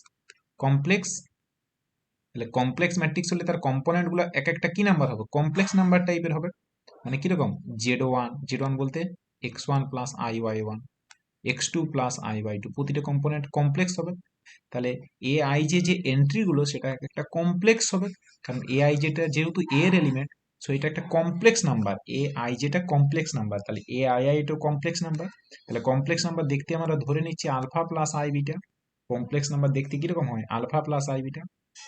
কমপ্লেক্স। তাহলে কমপ্লেক্স ম্যাট্রিক্স হলে তার কম্পোনেন্ট গুলো এক একটা কি নাম্বার হবে, কমপ্লেক্স নাম্বার টাইপের হবে। মানে কিরকম, জেড ওয়ান বলতে x1 plus I y one, x2 plus I y two, প্রতিটা কম্পোনেন্ট কমপ্লেক্স হবে। তাহলে এ আই যে এন্ট্রি গুলো সেটা একটা কমপ্লেক্স হবে, কারণ এ আই যেটা যেহেতু এর এলিমেন্ট, সো এটা একটা কমপ্লেক্স নাম্বার, এ আই যেটা কমপ্লেক্স নাম্বার, তাহলে এ আই আই এটা কমপ্লেক্স নাম্বার। তাহলে কমপ্লেক্স নাম্বার দেখতে আমরা ধরে নিচ্ছি alpha plus i beta, complex number দেখতে কিরকম হয়, আলফা প্লাস আই বিটা।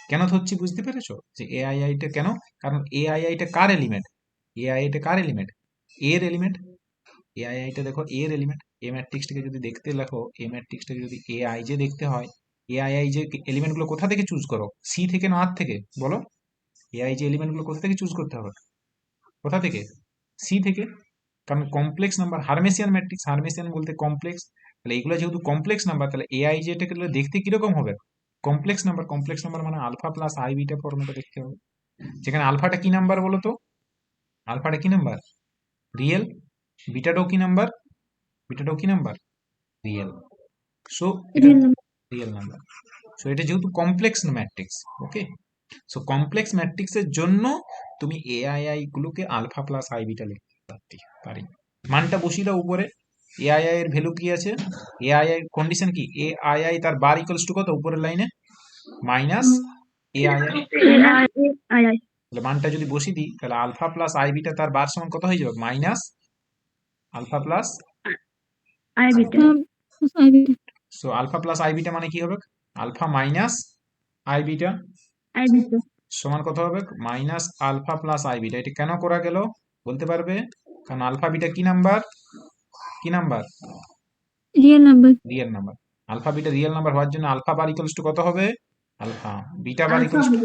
কেন ধরছি বুঝতে পেরেছো যে এআইআইটা কেন? কারণ এআইআইটা কার এলিমেন্ট? এআইআইটা কার এলিমেন্ট? এর এলিমেন্ট। এআইআইটা দেখো এর এলিমেন্ট। এ ম্যাট্রিক্সটাকে যদি দেখতে লেখো, এ ম্যাট্রিক্সটাকে যদি এআই যে দেখতে হয়, এআইআই যে এলিমেন্টগুলো কোথা থেকে চুজ করো? সি থেকে না আর থেকে? বলো, এআই যে এলিমেন্টগুলো কোথা থেকে চুজ করতে হবে? কোথা থেকে? সি থেকে। কারণ কমপ্লেক্স নাম্বার, হারমেসিয়ান ম্যাট্রিক্স, হারমেসিয়ান বলতে কমপ্লেক্স, তাহলে এগুলো যেহেতু কমপ্লেক্স নাম্বার, তাহলে এআই যেটাকে দেখতে কিরকম হবে? Complex number. কমপ্লেক্স নাম্বার মানে আলফা প্লাস আই বিটা ফর্মেটে দেখতে হবে। যেখানে আলফাটা কি নাম্বার বলো তো? আলফাটা কি নাম্বার? রিয়েল। বিটাটাও কি নাম্বার? বিটাটাও কি নাম্বার? রিয়েল। সো এটা real number. Real number. So এটা যেহেতু complex matrix, okay, so complex ম্যাট্রিক্সের জন্য তুমি এআইআই গুলোকে আলফা প্লাস আই বিটা লিখতে পারি। মানটা বসিয়ে দাও উপরে। এআইআই এর ভ্যালু কি আছে? এআইআই কন্ডিশন কি? এআইআই তার বার ইকুয়ালস টু কত উপরের লাইনে? মাইনাস এআইআই। আই তাহলে মানটা যদি বসিয়ে দিই, তাহলে আলফা প্লাস আই বিটা তার বার সমান কত হয়ে যাবে? Minus alpha plus. I beta. So alpha plus i beta মানে কি হবে? Alpha minus i beta i beta সমান কত হবে? Minus alpha plus i beta. এটা কেন করা গেল বলতে পারবে? কারণ আলফা বিটা কি নাম্বার? কি নাম্বার? Real number. Real number. Alpha beta real number হওয়ার জন্য আলফা বার ইকুয়ালস টু কত হবে? Alpha. Beta bar alpha equals to,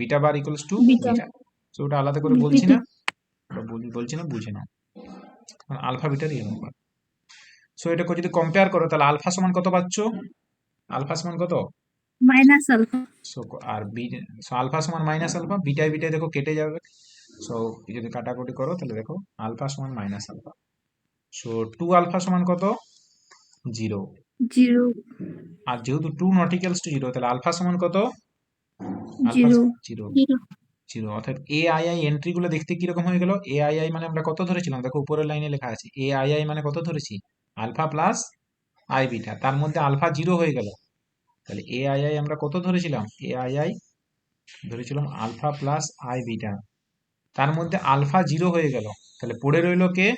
beta bar equals to beta beta. So ওটা আলাদা করে বলছি বিটা না, ওটা বলছি না, বুঝে নাও। কারণ alpha beta real number. So এটাকে যদি কম্পেয়ার করো, তাহলে আলফা সমান কত পাচ্ছ? আলফা সমান কত? Minus alpha. সো আর সো আলফা সমান মাইনাস আলফা, বিটায় বিটায় দেখো কেটে যাবে। সো যদি কাটাকুটি করো তাহলে দেখো আলফা সমান মাইনাস আলফা। সো 2 আলফা সমান কত? 0। জিরো। আর যেহেতু 2 নট ইকুয়ালস টু 0, তাহলে আলফা সমান কত? Alpha zero. 0। জিরো। 0 অর্থাৎ এআইআই এন্ট্রি গুলো দেখতে কিরকম হয়ে গেল? এআইআই মানে আমরা কত ধরেছিলাম? দেখো উপরের লাইনে লেখা আছে এআইআই মানে কত ধরেছি? আলফা প্লাস আই বিটা, তার মধ্যে আলফা 0 হয়ে গেল। তাহলে এআইআই আমরা কত ধরেছিলাম? এআইআই ধরেছিলাম আলফা প্লাস আই বিটা, তার মধ্যে আলফা 0 হয়ে গেল। তাহলে পড়ে রইল কে?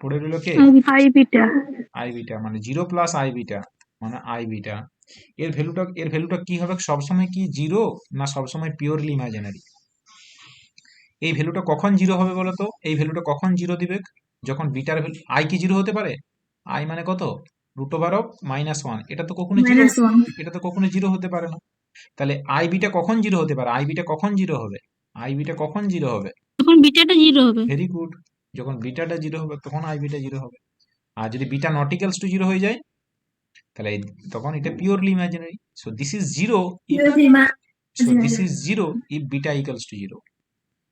পড়ে রইল কে? I beta. আই বিটা মানে 0 প্লাস আই বিটা মানে আই বিটা। এর ভ্যালুটা কি হবে? সবসময় কি 0 না সবসময় পিওরলি ইমাজিনারি? এই ভ্যালুটা কখন 0 হবে বলো তো? এই ভ্যালুটা কখন 0 দিবে? যখন বিটার ভ্যালু আই কি 0 হতে পারে? আই মানে কত? √(-1)। এটা তো কখনো 0, মাইনাস ওয়ান। এটা তো কখনো 0 হতে পারে না। তাহলে আই বিটা কখন 0 হতে পারে? আই বিটা কখন 0 হবে? আই বিটা কখন 0 হবে? তখন বিটাটা জিরো হবে। Very good. যখন বিটাটা 0 হবে তখন আই বিটা 0 হবে। আর যদি বিটা নট ইকুয়ালস টু 0 হয়ে যায়, তাহলে তখন এটা purely imaginary. So this is 0 if, so this is 0 if beta equals to 0,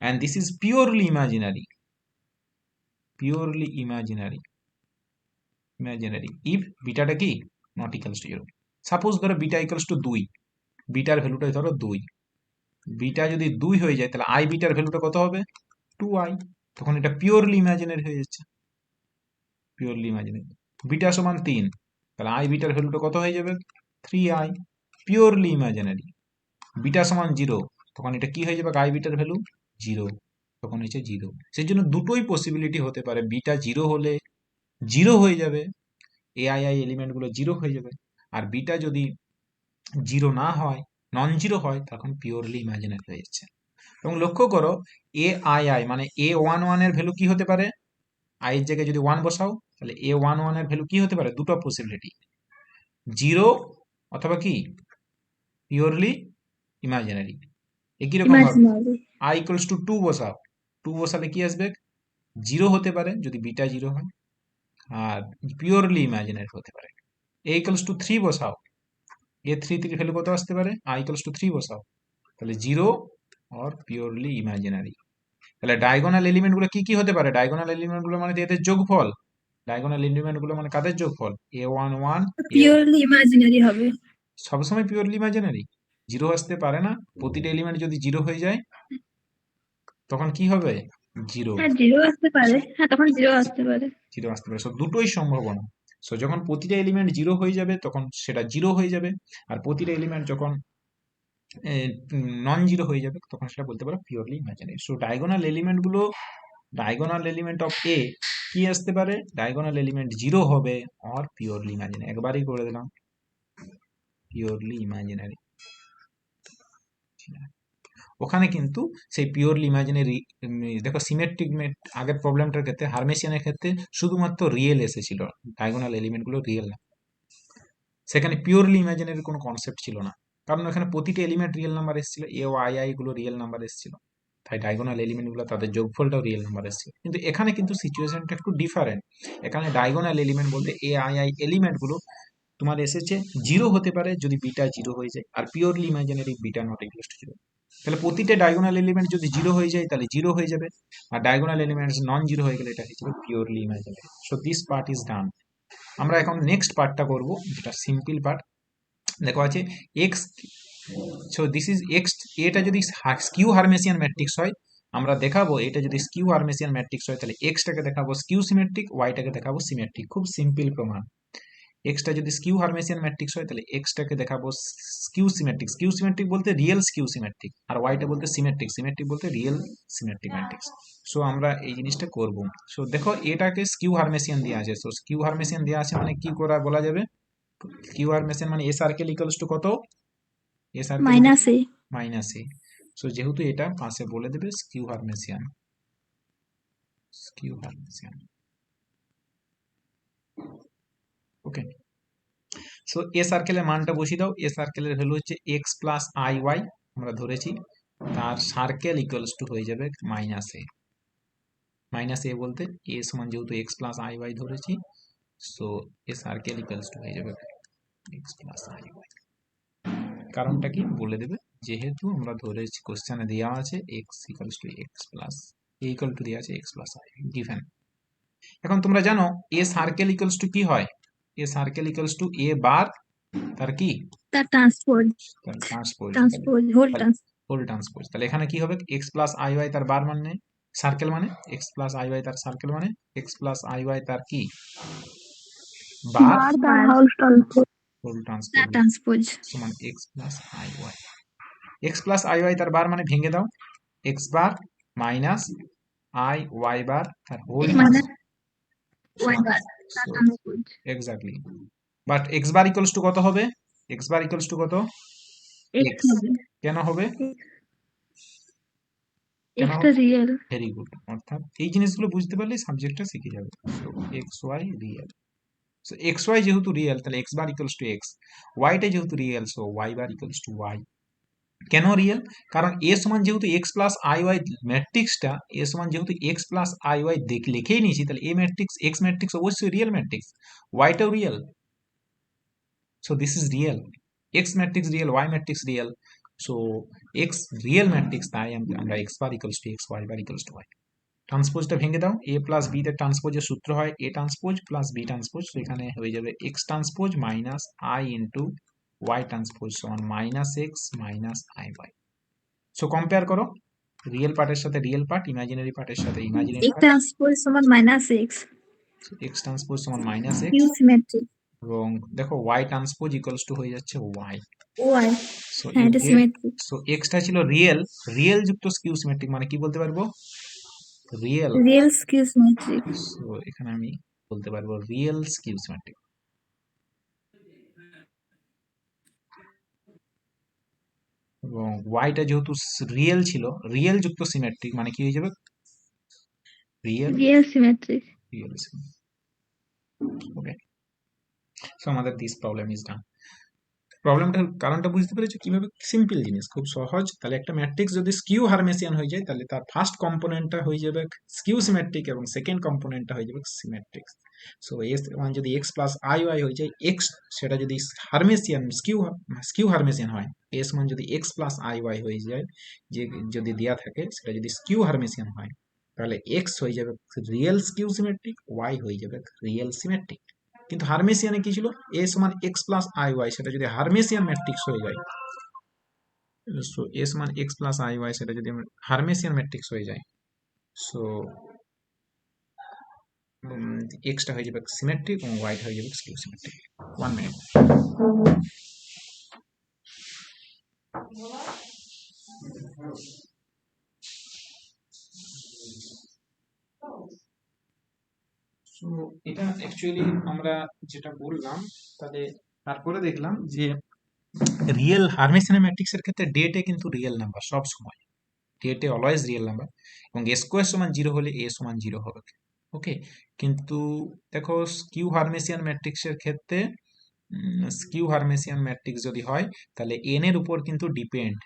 and this is purely imaginary, purely imaginary if beta টা কি not equals to 0। সাপোজ ধরো বিটা ইকুয়ালস টু 2, বিটার ভ্যালুটা ধরো 2, বিটা যদি 2 হয়ে যায় তাহলে I bitter ভ্যালুটা কত হবে? 2i। তখন এটা পিওরলি ইমাজিনারি হয়ে যাচ্ছে, পিওরলি ইমাজিনারি। বিটা সমান 3, তাহলে আই বিটার ভ্যালুটা কত হয়ে যাবে? 3i, purely imaginary. বিটা সমান 0, তখন এটা কি হয়ে যাবে? আই বিটার ভ্যালু 0, তখন হচ্ছে 0। সেই জন্য দুটোই পসিবিলিটি হতে পারে। বিটা 0 হলে 0 হয়ে যাবে, এআইআই এলিমেন্ট গুলো 0 হয়ে যাবে। আর বিটা যদি 0 না হয়, নন জিরো হয়, তখন পিওরলি ইমাজিনারি হয়ে যাচ্ছে। এবং লক্ষ্য করো এআইআই মানে A11 এর ভ্যালু কি হতে পারে? আই এর জায়গায় যদি 1 বসাও, তাহলে A11 এর ভ্যালু কি হতে পারে? দুটো পসিবিলিটি, 0 অথবা কি পিওরলি ইমাজিনারি। একই রকম ভাবে আই ইকুয়ালস টু 2 বসাও, 2 বসালে কি আসবে? 0 হতে পারে যদি বিটা 0 হয়, আর পিওরলি ইমাজিনারি হতে পারে। এ ইকুয়ালস টু 3 বসাও, A3 থেকে ভ্যালু কত আসতে পারে? আই ইকুয়ালস টু 3 বসাও, তাহলে 0 অর পিওরলি ইমাজিনারি। তাহলে ডায়াগোনাল এলিমেন্ট গুলো কি কি হতে পারে? ডায়াগোনাল এলিমেন্ট গুলো মানে এদের যোগফল। ডায়াগোনাল এলিমেন্ট গুলো মানে কাদের যোগফল? A11 পিওরলি ইমাজিনারি হবে। সবসময় পিওরলি ইমাজিনারি, 0 আসতে পারে না। প্রতিটা এলিমেন্ট যদি 0 হয়ে যায় তখন কি হবে? 0। হ্যাঁ জিরো আসতে পারে, হ্যাঁ তখন জিরো আসতে পারে। 0 আসতে পারে। সো দুটোই সম্ভাবনা। সো যখন প্রতিটা এলিমেন্ট 0 হয়ে যাবে তখন সেটা 0 হয়ে যাবে, আর প্রতিটা এলিমেন্ট যখন নন জিরো হয়ে যাবে তখন সেটা বলতে পারো purely imaginary. So diagonal element গুলো, ডায়াগোনাল এলিমেন্ট অফ এ কি আসতে পারে? ডায়াগোনাল এলিমেন্ট 0 হবে অর পিওরলি ইমাজিনারি। একবারই করে দিলাম, পিওরলি ইমাজিনারি। ওখানে কিন্তু সেই পিওরলি ইমাজিনারি, দেখো সিমেট্রিক আগের প্রবলেমটার ক্ষেত্রে হারমেশিয়ানের ক্ষেত্রে শুধুমাত্র রিয়েল এসেছিল, ডায়াগোনাল এলিমেন্ট গুলো রিয়েল না। সেখানে পিওরলি ইমাজিনারি কোনো কনসেপ্ট ছিল না, কারণ এখানে প্রতিটা এলিমেন্ট রিয়েল নাম্বার এসেছিল, এ ও আই আই গুলো রিয়েল নাম্বার এসেছিল, তাই ডায়াগোনাল এলিমেন্ট গুলো তাদের যোগফলটাও রিয়েল নাম্বার এসেছিল। কিন্তু এখানে কিন্তু সিচুয়েশনটা একটু ডিফারেন্ট। এখানে ডায়াগোনাল এলিমেন্ট বলতে এ আই আই এলিমেন্ট গুলো তোমার এসেছে জিরো হতে পারে যদি বিটা জিরো হয়ে যায়, আর purely imaginary beta not equal to zero. তাহলে প্রতিটা ডায়াগোনাল এলিমেন্ট যদি জিরো হয়ে যায় তাহলে জিরো হয়ে যাবে, আর ডায়াগোনাল এলিমেন্টস নন জিরো হয়ে গেলে এটা হয়ে যাবে purely imaginary. So this part is done. আমরা এখন নেক্সট পার্টটা করব, যেটা সিম্পল পার্ট। দেখো আছে x, so this is x. এটা যদি স্কিউ হারমেসিয়ান ম্যাট্রিক্স হয়, আমরা দেখাবো এটা যদি স্কিউ হারমেসিয়ান ম্যাট্রিক্স হয় তাহলে এক্সটাকে দেখাবো স্কিউ সিমেট্রিক, ওয়াইটাকে দেখাবো সিমেট্রিক। খুব সিম্পল প্রমাণ। এক্সটা যদি স্কিউ হারমেসিয়ান ম্যাট্রিক্স হয় তাহলে এক্সটাকে দেখাবো স্কিউ সিমেট্রিক। স্কিউ সিমেট্রিক বলতে রিয়েল স্কিউ সিমেট্রিক, আর ওয়াইটা বলতে সিমেট্রিক, সিমেট্রিক বলতে রিয়েল সিমেট্রিক ম্যাট্রিক্স। সো আমরা এই জিনিসটা করব। সো দেখো এটাকে স্কিউ হারমেসিয়ান দেওয়া আছে, সো স্কিউ হারমেসিয়ান দেওয়া আছে মানে কি করা বলা যাবে, স্কিউ হারমেসিয়ান মানে এ সার্কেল ইকুয়ালস টু কত, এ circle -a। Minus A. So যেহেতু এটা পাশে বলে দেবে skew Hermitian, skew হারমেসিয়ান। Okay, so A সার্কেলের মানটা বসিয়ে দাও। এ সার্কেলের ভ্যালু হচ্ছে এক্স প্লাস আই ওয়াই আমরা ধরেছি, তার সার্কেল ইকুয়ালস টু হয়ে যাবে মাইনাস এ। মাইনাস এ বলতে এ সমান যেহেতু এক্স প্লাস আই ওয়াই ধরেছি, so A circle equals to হয়ে যাবে এক্স প্লাস আই ওয়াই। কারণটা কি বলে দেবে, যেহেতু আমরা ধরেছি কোশ্চেনে দেওয়া আছে x equals to x plus A equal two দেওয়া আছে এক্স প্লাস আই গিভেন। এখন তোমরা জানো এ সার্কেল ইকুয়ালস টু কি হয়, A circle equals to A bar তার কি, তার ট্রান্সপোজ, তার ট্রান্সপোজ, হোল হোল ট্রান্সপোজ। তাহলে এখানে কি হবে, এক্স প্লাস আই ওয়াই তার বার মানে সার্কেল মানে, এক্স প্লাস আই ওয়াই তার সার্কেল মানে এক্স প্লাস আই ওয়াই তার কি বার, তার হোল ট্রান্সপোজ ট্রান্সপোজ। সমান x plus I Y. X plus I Y তার বার মানে ভেঙে দাও, x bar minus i y bar তার হোল মাইনাস ওয়াই সমান, বার তার so transpose. Exactly. But x bar equals to কত হবে, এক্স বার ইকুয়ালস টু কত, এক্স এক্স। হবে, কেন হবে, কেন এক্সটা হবে, রিয়েল। Very good. অর্থাৎ এই জিনিসগুলো বুঝতে পারলে সাবজেক্টটা শিখে যাবে। So x y real, so x y যেহেতু রিয়েল তাহলে x bar equals to x, ওয়াইটা যেহেতু real so y bar equals to y. কেন রিয়েল, কারণ এ সমান যেহেতু এক্স প্লাস আই ওয়াই ম্যাট্রিক্সটা, এ সমান যেহেতু এক্স প্লাস আই ওয়াই লিখেই নিয়েছি, তাহলে এ ম্যাট্রিক্স এক্স ম্যাট্রিক্স অবশ্যই রিয়েল ম্যাট্রিক্স, ওয়াইটাও রিয়েল। So this is real, x matrix real, y matrix real. So x real matrix, তাই আমরা x bar equals to x, y bar equals to y. ট্রান্সপোজটা ভেঙে দাও, এ প্লাস বি তে ট্রান্সপোজের সূত্র হয় A transpose plus B transpose, তো এখানে হয়ে যাবে x transpose minus I into y transpose সমান minus x minus i Y. So compare করো রিয়েল পার্টের সাথে রিয়েল পার্ট, ইমাজিনারি পার্টের সাথে ইমাজিনারি এক্স পার্ট। ট্রান্সপোজ সমান -x, এক্স ট্রান্সপোজ সমান মাইনাস এক্স, কিউ সিমেট্রিক। এবং দেখো ওয়াই ট্রান্সপোজ ইকুয়ালস টু হয়ে যাচ্ছে ওয়াই। ওয়াই, সো হ্যাঁ এটা সিমেট্রিক। সো এক্সটা ছিল রিয়েল, রিয়েল যুক্ত স্কিউ সিমেট্রিক মানে কি বলতে পারবো, real. Real skew symmetric. So এখানে আমি বলতে পারবো রিয়েল স্কিউ সিমেট্রিক। এবং ওয়াইটা যেহেতু রিয়েল ছিল, রিয়েল যুক্ত সিমেট্রিক মানে কি হয়ে যাবে, রিয়েল, রিয়েল সিমেট্রিক। রিয়েল। ওকে, সো আমাদের দিস প্রবলেম ইজ ডান। প্রবলেমটার কারণটা বুঝতে পেরেছো কিভাবে, সিম্পল জিনিস, খুব সহজ। তাহলে একটা ম্যাট্রিক্স যদি স্কিউ হারমেসিয়ান হয়ে যায় তাহলে তার ফার্স্ট কম্পোনেন্টটা হয়ে যাবে স্কিউ সিমেট্রিক এবং সেকেন্ড কম্পোনেন্টটা হয়ে যাবে সিমেট্রিক। সো এস ওয়ান যদি এক্স প্লাস আই ওয়াই হয়ে যায়, এক্স সেটা যদি হারমেসিয়ান স্কিউ হারমেসিয়ান হয়, এস ওয়ান যদি এক্স প্লাস আই ওয়াই হয়ে যায়, যে যদি দেয়া থাকে সেটা যদি স্কিউ হারমেসিয়ান হয়, তাহলে এক্স হয়ে যাবে রিয়েল স্কিউ সিমেট্রিক, ওয়াই হয়ে যাবে রিয়েল সিমেট্রিক। কিন্তু হারমেসিয়ানে কি ছিল, এ সমান এক্স প্লাস আই ওয়াই, সেটা যদি হারমেসিয়ান ম্যাট্রিক্স হয়ে যায়, সো এ সমান এক্স প্লাস আই ওয়াই সেটা যদি হারমেসিয়ান ম্যাট্রিক্স হয়ে যায়, সো এক্সটা হয়ে যাবে সিমেট্রিক এবং ওয়াইটা হয়ে যাবে স্কিউ সিমেট্রিক। 1 মিনিট। সো এটা অ্যাকচুয়ালি আমরা যেটা বললাম, তাহলে তারপরে দেখলাম যে রিয়েল হারমেশিয়ান ম্যাট্রিক্সের ক্ষেত্রে ডেটে কিন্তু রিয়েল নাম্বার সব সময়, ডেটে অলওয়েজ রিয়েল নাম্বার, এবং স্কোয়ার সমান 0 হলে এ সমান 0 হবে। ওকে, কিন্তু দেখো স্কিউ হারমেশিয়ান ম্যাট্রিক্সের ক্ষেত্রে, স্কিউ হারমেশিয়ান ম্যাট্রিক্স যদি হয় তাহলে এন এর উপর কিন্তু ডিপেন্ড।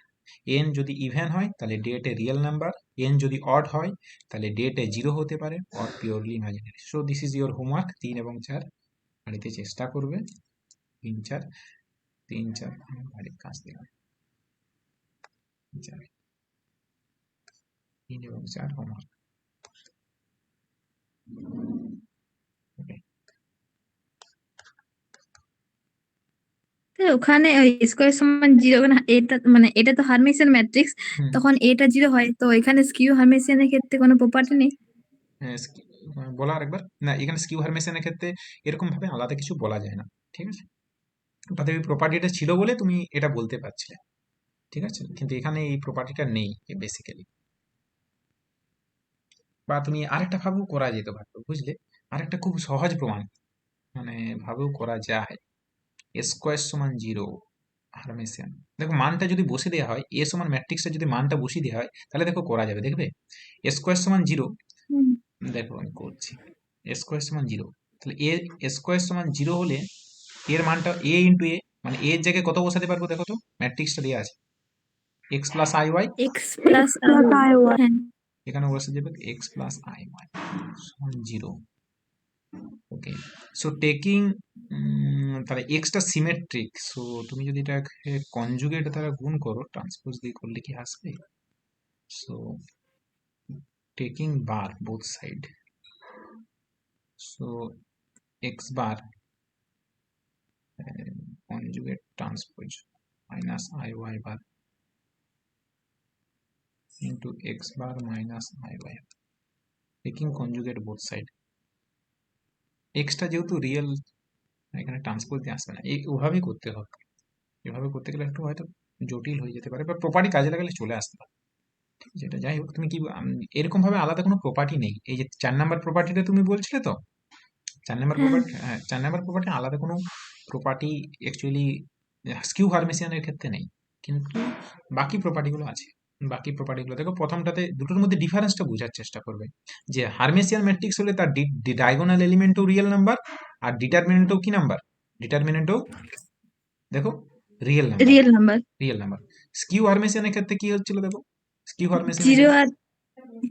এন যদি ইভেন হয় তাহলে ডেটে রিয়েল নাম্বার, এন যদি অড হয় তাহলে ডেটে 0 হতে পারে, or purely imaginary. So this is your homework, 3 এবং 4 বাড়িতে চেষ্টা করবে। 3 4, 3 4 বাড়ির কাজ দিলাম, 4 3 এবং 4 হোমওয়ার্ক। ওকে, তো ওখানে ওই স্কোয়ার সমান 0, এটা মানে এটা তো হারমিশিয়ান ম্যাট্রিক্স, হুম। তখন এটা 0 হয়, তো এখানে স্কিউ হারমিশিয়ানের ক্ষেত্রে কোনো প্রপার্টি নেই? বলা আরেকবার, না এখানে স্কিউ হারমেশনের ক্ষেত্রে এরকম ভাবে আলাদা কিছু বলা যায় না, ঠিক আছে? ওটাতে ওই প্রপার্টিটা ছিল বলে তুমি এটা বলতে পারছিলে, ঠিক আছে, কিন্তু এখানে এই প্রপার্টিটা নেই বেসিক্যালি। বা তুমি আরেকটা ভাবেও করা যেতে পারতো, বুঝলে, আরেকটা খুব সহজ প্রমাণ, মানে ভাবেও করা যায়। স্কোয়ার সমান 0 হারমেশিয়ান, দেখো মানটা যদি বসে দেওয়া হয়, এ সমান ম্যাট্রিক্সটা যদি মানটা বসিয়ে দেওয়া হয় তাহলে দেখো করা যাবে, দেখবে। স্কোয়ার সমান 0, হুম। দেখো আমি করছি, স্কোয়ার সমান 0, তাহলে এ স্কোয়ার সমান 0 হলে এর মানটা এ ইন্টু এ, মানে এর জায়গায় কত বসাতে পারবো দেখো তো, ম্যাট্রিক্সটা দেওয়া আছে x plus I Y, x plus I y, হ্যাঁ। এখানে বসে যাবে এক্স প্লাস আই ওয়াই সমান 0। ওকে, সো টেকিং, তাহলে এক্সটা সিমেট্রিক, সো তুমি যদি এটাকে কনজুগেট দ্বারা গুণ করো, ট্রান্সপোজ দিয়ে করলে কি আসবে? সো টেকিং বার both side, so x bar conjugate transpose minus iy bar into x bar minus iy, taking conjugate both side। x টা যেহেতু রিয়েল, এখানে ট্রান্সপোজ দিয়ে আসবে না, এই ওভাবেই করতে হবে। এভাবে করতে গেলে একটু হয়তো জটিল হয়ে যেতে পারে, বা প্রপার্টি কাজে লাগালে চলে আসতে পারে, ঠিক আছে? এটা যাই হোক, তুমি কি এরকম ভাবে আলাদা কোনো প্রপার্টি নেই, এই যে 4 নাম্বার প্রপার্টিটা তুমি বলছিলে তো, 4 নাম্বার হ্যাঁ, প্রপার্টি, হ্যাঁ 4 নাম্বার প্রপার্টি আলাদা কোনো প্রপার্টি অ্যাকচুয়ালি স্কিউ হারমেশিয়ানের ক্ষেত্রে নেই, কিন্তু বাকি প্রপার্টিগুলো আছে। বাকি প্রপার্টিগুলো দেখো, প্রথমটাতে দুটোর মধ্যে ডিফারেন্সটা বোঝার চেষ্টা করবে, যে হারমেশিয়ান ম্যাট্রিক্স হলে তার ডায়াগোনাল এলিমেন্টও রিয়েল নাম্বার, আর ডিটারমিনেন্টও কি নাম্বার, ডিটারমিনেন্টও দেখো real number, real number. Real number. Skew হারমেশিয়ানের ক্ষেত্রে কি হচ্ছিল দেখো, স্কিউ হারমেশিয়ানের 0 ক্ষেত্রে আর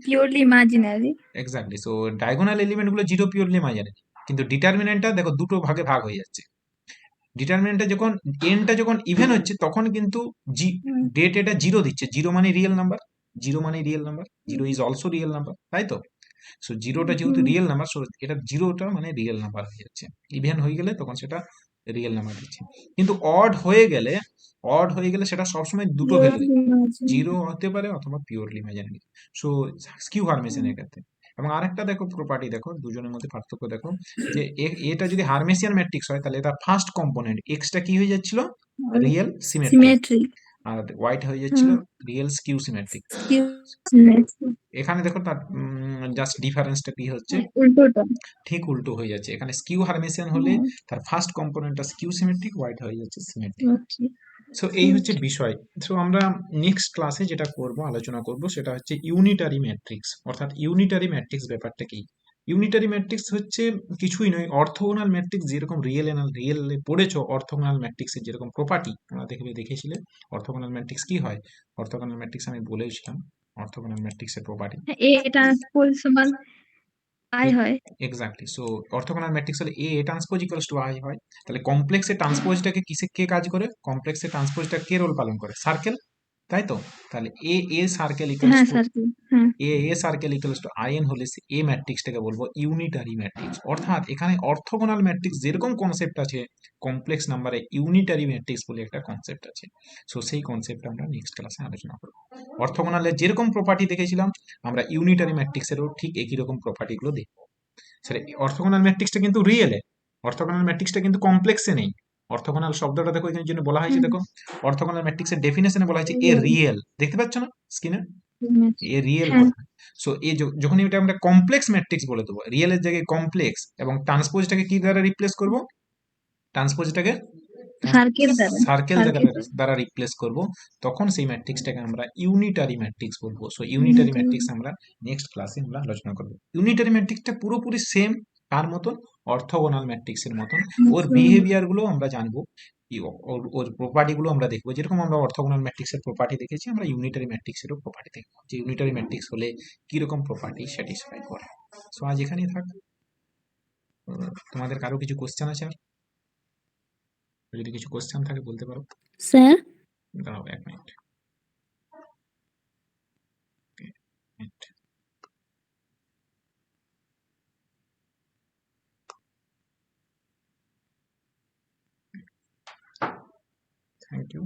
purely imaginary. Exactly, so diagonal element গুলো 0 পিওরলি ইমাজিনারি, কিন্তু ডিটারমিনেন্টটা দেখো দুটো ভাগে ভাগ হয়ে যাচ্ছে। ডিটারমিনেন্টটা যখন এনটা যখন ইভেন হচ্ছে তখন কিন্তু ডেট এটা 0 দিচ্ছে, 0 মানে রিয়েল নাম্বার, 0 মানে real number, 0 is also real number, তাই তো? সো 0টা যেহেতু রিয়েল নাম্বার, সো এটা 0টা মানে রিয়েল নাম্বার হয়ে যাচ্ছে। ইভেন হয়ে গেলে তখন সেটা রিয়েল নাম্বার দিচ্ছে, কিন্তু অড হয়ে গেলে, অড হয়ে গেলে সেটা সবসময় দুটো ভ্যালু, পিওরলি ইমাজিনারি। 0 হতে পারে অথবা পিওরলি ইমাজিনারি। সো স্কিউ হারমেশিয়ানের ক্ষেত্রে। এবং আরেকটা দেখো প্রপার্টি, দেখো দুজনের মধ্যে পার্থক্য দেখো, যে এটা যদি হারমেশিয়ান ম্যাট্রিক্স হয় তাহলে এটা ফার্স্ট কম্পোনেন্ট এক্সটা কি হয়ে যাচ্ছিল, রিয়েল সিমেট্রিক, সিমেট্রি। আর ওয়াইট হয়ে যাচ্ছিল hmm. Real skew symmetric. Skew symmetry. এখানে দেখো তার জাস্ট ডিফারেন্সটা কি হচ্ছে, উল্টোটা। ঠিক উল্টো হয়ে যাচ্ছে। এখানে স্কিউ হারমেশিয়ান হলে হুম। তার ফার্স্ট কম্পোনেন্টটা স্কিউ সিমেট্রিক, হোয়াইট হয়ে যাচ্ছে সিমেট্রিক। ওকে। সো এই হচ্ছে বিষয়। সো আমরা নেক্সট ক্লাসে যেটা করব, আলোচনা করব, সেটা হচ্ছে ইউনিটারি ম্যাট্রিক্স। অর্থাৎ ইউনিটারি ম্যাট্রিক্স ব্যাপারটা কি? ইউনিটারি ম্যাট্রিক্স হচ্ছে কিছুই নয়, অর্থোগোনাল ম্যাট্রিক্স যেরকম রিয়েলে পড়েছো, অর্থোগোনাল ম্যাট্রিক্সের যেরকম প্রপার্টি আমরা দেখেছিলে। অর্থোগোনাল ম্যাট্রিক্স কি হয়, অর্থোগোনাল ম্যাট্রিক্স আমি বলেছিলাম, অর্থোগোনাল ম্যাট্রিক্সের প্রপার্টি এ ট্রান্সপোজ সমান আই হয়। এক্স্যাক্টলি। সো অর্থোগোনাল ম্যাট্রিক্স হলে A transpose equals to I হয়। তাহলে কমপ্লেক্সের ট্রান্সপোজটাকে কিসে কে কাজ করে, কমপ্লেক্সের ট্রান্সপোজটা কে রোল পালন করে, সার্কেল, তাই তো? তাহলে এ সার্কেল ইকুয়ালস হ্যাঁ টু, স্যার। হ্যাঁ। এ circle equals to I N হলে এ ম্যাট্রিক্সটাকে বলবো ইউনিটারি ম্যাট্রিক্স। অর্থাৎ এখানে অর্থোগোনাল ম্যাট্রিক্স যেরকম কনসেপ্ট আছে, কমপ্লেক্স নাম্বারে ইউনিটারি ম্যাট্রিক্স বলে একটা কনসেপ্ট আছে। সো সেই কনসেপ্টটা আমরা নেক্সট ক্লাসে আলোচনা করবো। অর্থোগোনালের যেরকম প্রপার্টি দেখেছিলাম, আমরা ইউনিটারি ম্যাট্রিক্সেরও ঠিক একই রকম প্রপার্টিগুলো দেখবো। সেটা অর্থোগোনাল ম্যাট্রিক্সটা কিন্তু রিয়েলে, অর্থোগোনাল ম্যাট্রিক্সটা কিন্তু কমপ্লেক্সে নেই। অর্থোগোনাল শব্দটা দেখো এখানে জন্য বলা হয়েছে, হুম। দেখো অর্থোগোনাল ম্যাট্রিক্সের ডেফিনেশনে বলা হয়েছে এ রিয়েল, দেখতে পাচ্ছ না স্ক্রিনে, এ রিয়েল হ্যাঁ। বলা হয়। সো এই যখনই এটা আমরা কমপ্লেক্স ম্যাট্রিক্স বলে দেবো, রিয়েলের জায়গায় কমপ্লেক্স, এবং ট্রান্সপোজটাকে কি দ্বারা রিপ্লেস করব, ট্রান্সপোজটাকে সার্কেল দ্বারা সার্কেল সার্কেল দ্বারা রিপ্লেস করব, তখন সেই ম্যাট্রিক্সটাকে আমরা ইউনিটারি ম্যাট্রিক্স বলবো। সো ইউনিটারি ম্যাট্রিক্স আমরা নেক্সট ক্লাসে আমরা আলোচনা করব। ইউনিটারি ম্যাট্রিক্সটা পুরোপুরি সেম কার মতন, অর্থগোনাল ম্যাট্রিক্সের মতন। ওর বিহেভিয়ার গুলো আমরা জানবো, ওর প্রপার্টি গুলো আমরা দেখবো। যেরকম আমরা অর্থগোনাল ম্যাট্রিক্সের প্রপার্টি দেখেছি, আমরা ইউনিটারি ম্যাট্রিক্সেরও প্রপার্টি দেখবো, যে ইউনিটারি ম্যাট্রিক্স হলে কিরকম প্রপার্টি স্যাটিসফাই করে। সো আজ এখানেই থাক। তোমাদের কারো কিছু কোশ্চেন আছে? আর যদি কিছু কোশ্চেন থাকে বলতে পারো। স্যার দাঁড়াও 1 মিনিট। Thank you.